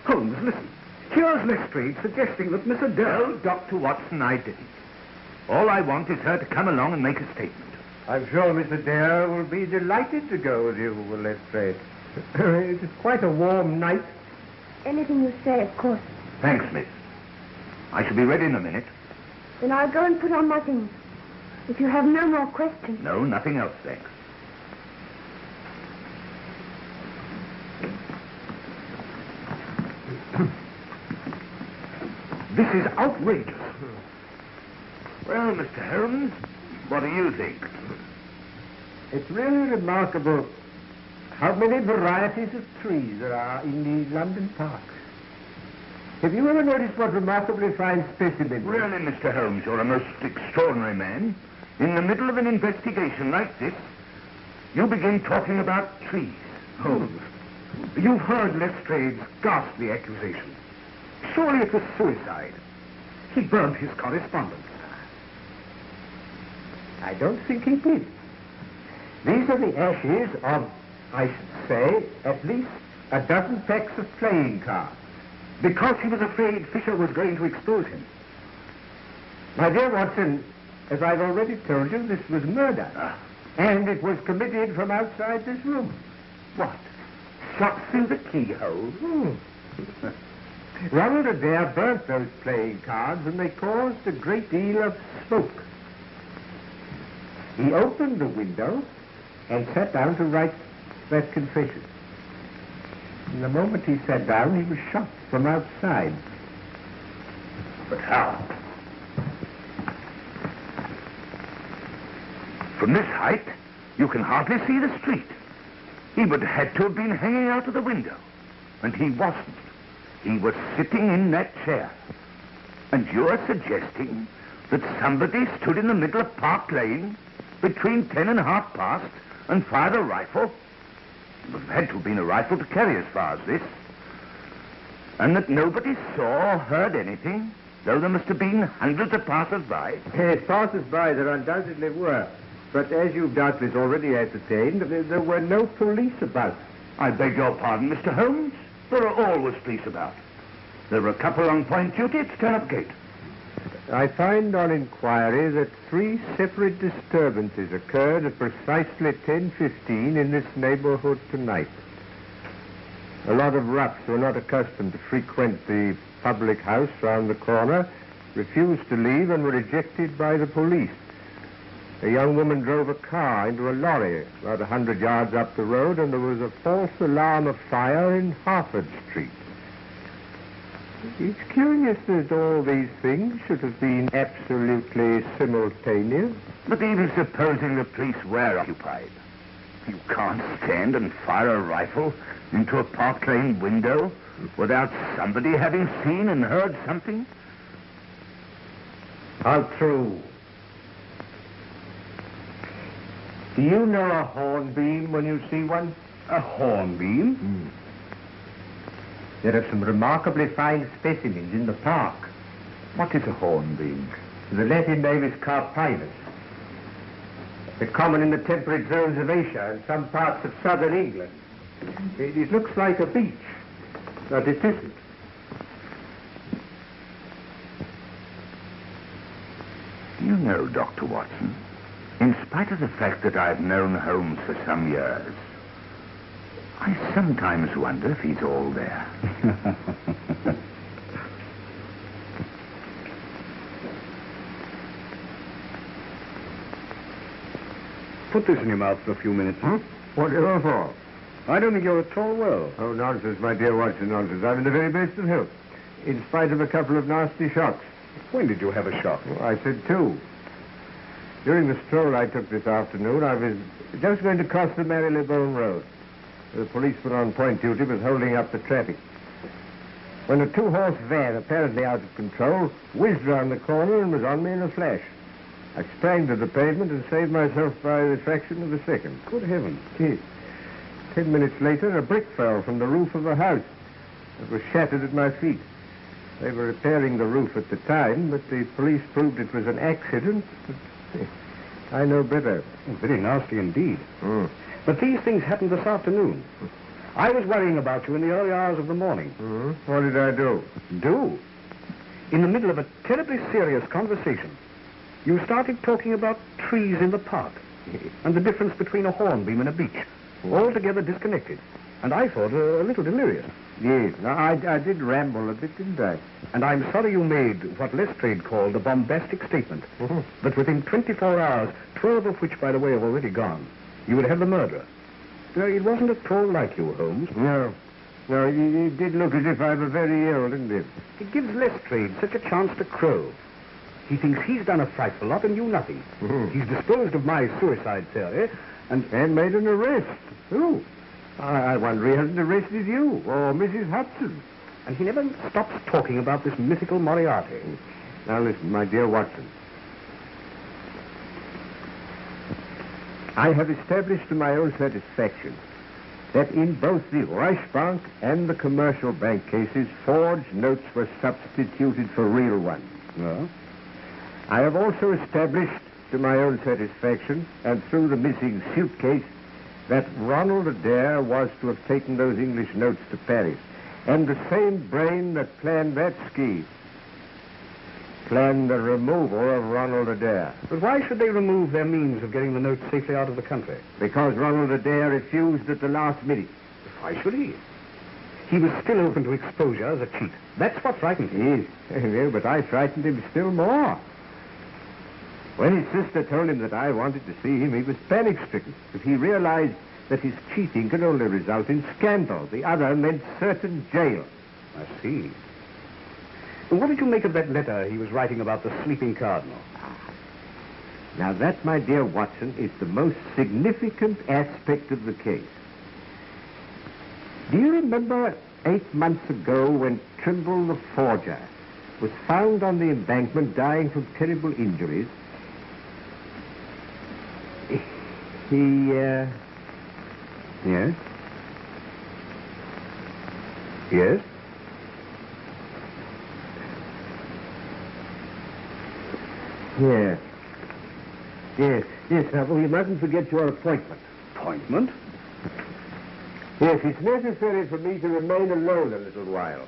Holmes, listen. Here's Lestrade suggesting that Miss Adair... No, Dr. Watson, I didn't. All I want is her to come along and make a statement. I'm sure Miss Adair will be delighted to go with you, Lestrade. It is quite a warm night. Anything you say, of course. Thanks, miss. I shall be ready in a minute. Then I'll go and put on my things. If you have no more questions. No, nothing else, thanks. This is outrageous. Well, Mr. Perrins, what do you think? It's really remarkable how many varieties of trees there are in the London parks. Have you ever noticed what remarkably fine specimens? Really, Mr. Holmes, you're a most extraordinary man. In the middle of an investigation like this, you begin talking about trees. Holmes, you've heard Lestrade's ghastly accusation. Surely it was suicide. He burned his correspondence. I don't think he did. These are the ashes of, I should say, at least a dozen packs of playing cards. Because he was afraid Fisher was going to expose him. My dear Watson, as I've already told you, this was murder. And it was committed from outside this room. What? Shot through the keyhole? Ronald Adair burnt those playing cards and they caused a great deal of smoke. He opened the window and sat down to write that confession. And the moment he sat down, he was shot from outside. But how? From this height, you can hardly see the street. He would have had to have been hanging out of the window. And he wasn't. He was sitting in that chair. And you're suggesting that somebody stood in the middle of Park Lane between 10 and half past and fired a rifle? It would have had to have been a rifle to carry as far as this. And that nobody saw or heard anything, though there must have been hundreds of passers-by. Passers-by there undoubtedly were. But as you've doubtless already ascertained, there were no police about. I beg your pardon, Mr. Holmes. There are always police about. There were a couple on point duty at Stanhope Gate. I find on inquiry that 3 separate disturbances occurred at precisely 10:15 in this neighborhood tonight. A lot of roughs who are not accustomed to frequent the public house round the corner refused to leave and were ejected by the police. A young woman drove a car into a lorry about 100 yards up the road, and there was a false alarm of fire in Harford Street. It's curious that all these things should have been absolutely simultaneous. But even supposing the police were occupied, you can't stand and fire a rifle into a Park Lane window without somebody having seen and heard something? How true. Do you know a hornbeam when you see one? A hornbeam? There are some remarkably fine specimens in the park. What is a hornbeam? The Latin name is carpinus. They're common in the temperate zones of Asia and some parts of southern England. It looks like a beach, but it isn't. You know, Dr. Watson, in spite of the fact that I've known Holmes for some years, I sometimes wonder if he's all there. Put this in your mouth for a few minutes. Whatever for? I don't think you're at all well. Oh, nonsense, my dear Watson, nonsense. I'm in the very best of health, in spite of a couple of nasty shocks. When did you have a shock? Well, I said two. During the stroll I took this afternoon, I was just going to cross the Marylebone Road. The policeman on point duty was holding up the traffic, when a two-horse van, apparently out of control, whizzed round the corner and was on me in a flash. I sprang to the pavement and saved myself by the fraction of a second. Good heavens. Yes. 10 minutes later, a brick fell from the roof of a house. It was shattered at my feet. They were repairing the roof at the time, but the police proved it was an accident. I know better. Very nasty indeed. But these things happened this afternoon. I was worrying about you in the early hours of the morning. What did I do? Do? In the middle of a terribly serious conversation, you started talking about trees in the park and the difference between a hornbeam and a beech, altogether disconnected. And I thought a little delirious. Yes, I did ramble a bit, didn't I? And I'm sorry you made what Lestrade called a bombastic statement. That within 24 hours, 12 of which, by the way, have already gone, you would have the murderer. It wasn't at all like you, Holmes. No, it did look as if I were very ill, didn't it? It gives Lestrade such a chance to crow. He thinks he's done a frightful lot and you nothing. He's disposed of my suicide theory and made an arrest. Who? I wonder he hasn't arrested you or Mrs. Hudson. And he never stops talking about this mythical Moriarty. Now listen, my dear Watson. I have established to my own satisfaction that in both the Reichsbank and the commercial bank cases, forged notes were substituted for real ones. No? I have also established to my own satisfaction, and through the missing suitcase, that Ronald Adair was to have taken those English notes to Paris, and the same brain that planned that scheme planned the removal of Ronald Adair. But why should they remove their means of getting the notes safely out of the country? Because Ronald Adair refused at the last minute. Why should he? He was still open to exposure as a cheat. That's what frightened him. Yes, but I frightened him still more. When his sister told him that I wanted to see him, he was panic-stricken. But he realized that his cheating could only result in scandal. The other meant certain jail. I see. And what did you make of that letter he was writing about the Sleeping Cardinal? Now that, my dear Watson, is the most significant aspect of the case. Do you remember 8 months ago when Trimble the forger was found on the embankment dying from terrible injuries? Yes? Yes? Yes. Now, we mustn't forget your appointment. Appointment? Yes, it's necessary for me to remain alone a little while.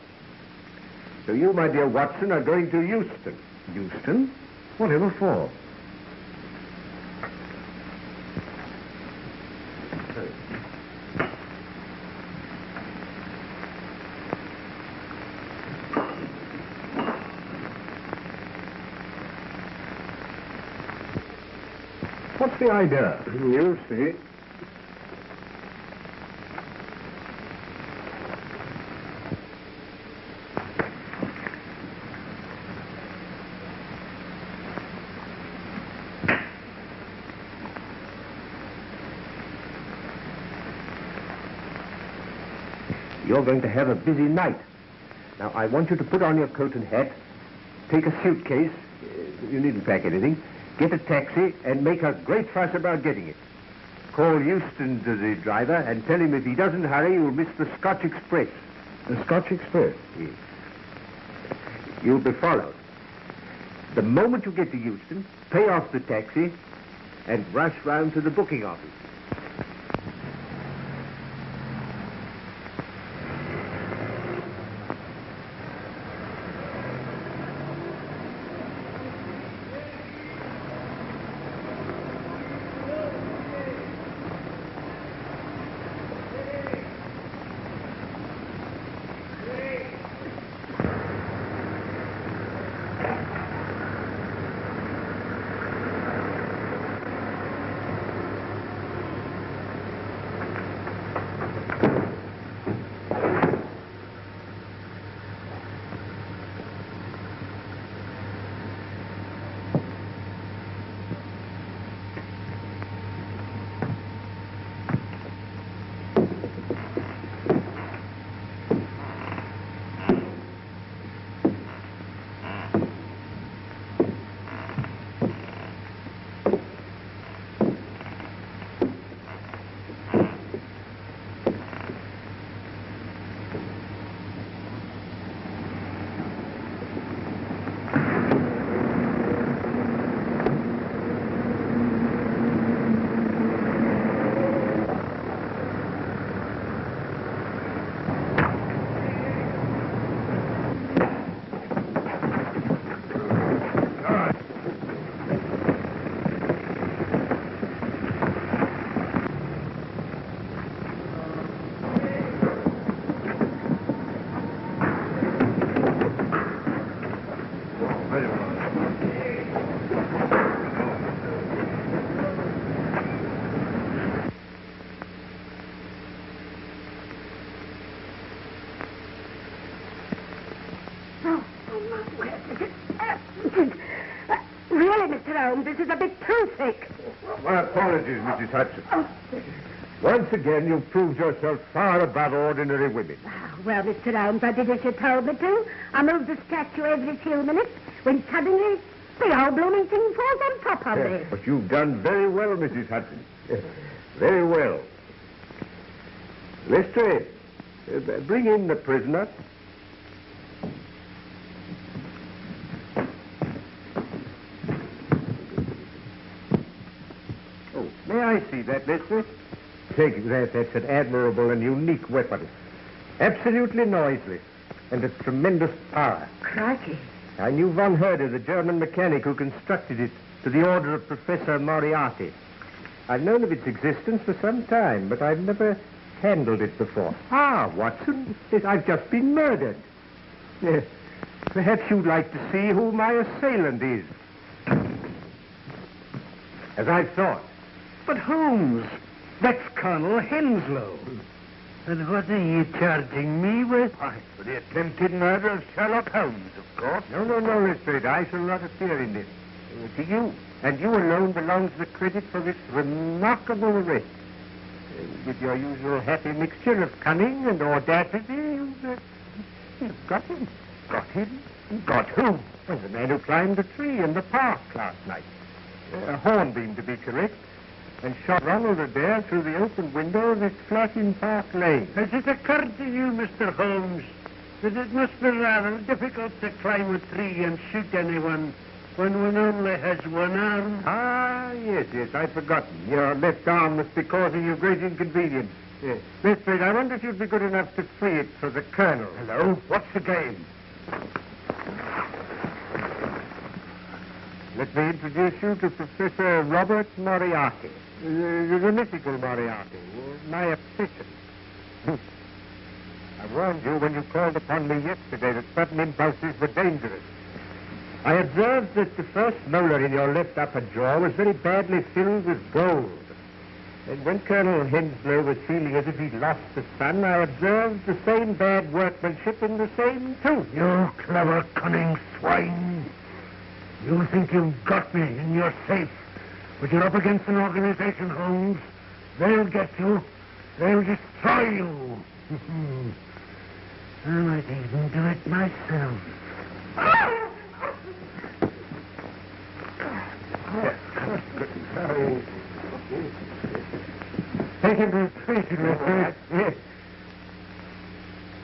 So you, my dear Watson, are going to Euston. Euston? Whatever for? What's the idea? You see. You're going to have a busy night. Now, I want you to put on your coat and hat, take a suitcase, you needn't pack anything, get a taxi, and make a great fuss about getting it. Call Euston to the driver and tell him if he doesn't hurry, you'll miss the Scotch Express. The Scotch Express? Yes. You'll be followed. The moment you get to Euston, pay off the taxi and rush round to the booking office. This is a bit too thick. My apologies, Mrs. Hudson. Once again, you've proved yourself far above ordinary women. Well, Mr. Holmes, I did as you told me to. I moved the statue every few minutes when suddenly the whole blooming thing falls on top of me. But you've done very well, Mrs. Hudson. Very well. Lestrade, bring in the prisoner. May I see that, Lestrade? Take that. That's an admirable and unique weapon. Absolutely noiseless, and of tremendous power. Crikey. I knew Von Herder, the German mechanic who constructed it, to the order of Professor Moriarty. I've known of its existence for some time, but I've never handled it before. Ah, Watson, I've just been murdered. Perhaps you'd like to see who my assailant is. As I thought. But Holmes, that's Colonel Henslow. And what are you charging me with? Why, for the attempted murder of Sherlock Holmes, of course. No, Lestrade, I shall not appear in this. To you, and you alone, belongs the credit for this remarkable arrest. With your usual happy mixture of cunning and audacity, you've got him. Got him? Got who? Well, the man who climbed the tree in the park last night. Hornbeam, to be correct. And shot Ronald Adair through the open window of his flat in Park Lane. Has it occurred to you, Mr. Holmes, that it must be rather difficult to climb a tree and shoot anyone when one only has one arm? Ah, yes, I'd forgotten. Your left arm must be causing you great inconvenience. Yes. Lestrade, I wonder if you'd be good enough to free it for the Colonel. Hello? What's the game? Let me introduce you to Professor Robert Moriarty. The mythical Moriarty, my obsession. I warned you when you called upon me yesterday that sudden impulses were dangerous. I observed that the first molar in your left upper jaw was very badly filled with gold. And when Colonel Henslow was feeling as if he'd lost the sun, I observed the same bad workmanship in the same tooth. You clever, cunning swine. You think you've got me and you're safe. But you're up against an organization, Holmes. They'll get you. They'll destroy you. I might even do it myself. Take him to the station, Lestrade. Yes.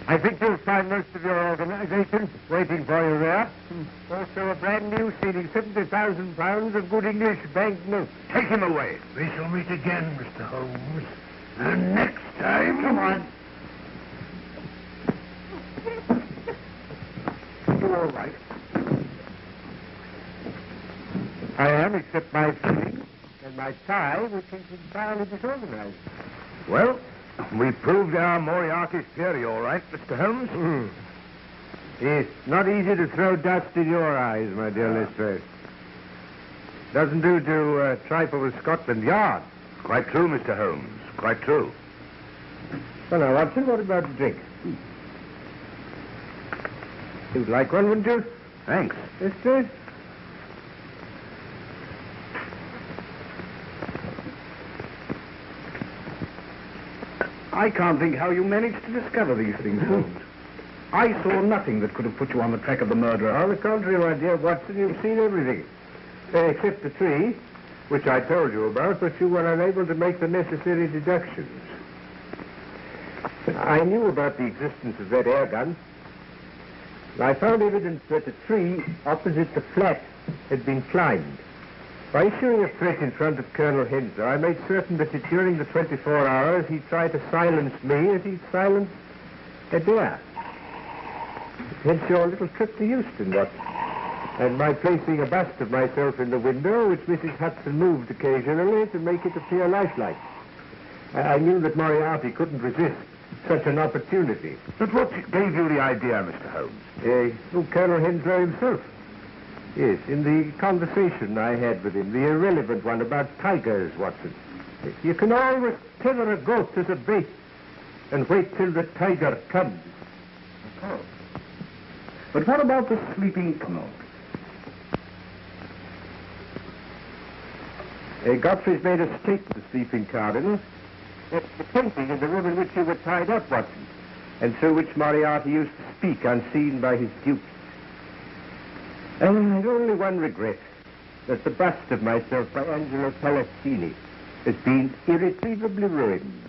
I think you'll find most of your organization waiting for you there. Also a brand new ceding £70,000 of good English banknotes. Take him away. We shall meet again, Mr. Holmes. And next time... Come on. You're all right. I am, except my feelings and my tie, which is entirely disorganized. Well, we proved our Moriarty's theory, all right, Mr. Holmes. It's not easy to throw dust in your eyes, my dear Lestrade. Doesn't do to trifle with Scotland Yard. Quite true, Mr. Holmes. Quite true. Well, now, Watson, what about the drink? You'd like one, wouldn't you? Thanks. Lestrade? I can't think how you managed to discover these things, Holmes. I saw nothing that could have put you on the track of the murderer. On the contrary, my dear Watson, you've seen everything. Except the tree, which I told you about, but you were unable to make the necessary deductions. I knew about the existence of that air gun. I found evidence that the tree opposite the flat had been climbed. By issuing a threat in front of Colonel Henslow, I made certain that during the 24 hours he tried to silence me as he silenced Adair. Hence your little trip to Euston, Watson. And my placing a bust of myself in the window, which Mrs. Hudson moved occasionally to make it appear lifelike. I knew that Moriarty couldn't resist such an opportunity. But what gave you the idea, Mr. Holmes? Colonel Henslow himself. Yes, in the conversation I had with him, the irrelevant one about tigers, Watson. You can always tether a goat as a bait and wait till the tiger comes. Oh. But what about the Sleeping Cardinal? Godfrey's made a stake to the Sleeping Cardinal. It's the painting in the room in which you were tied up, Watson, and through which Moriarty used to speak unseen by his dupes. And I've only one regret, that the bust of myself by Angelo Palazzini has been irretrievably ruined.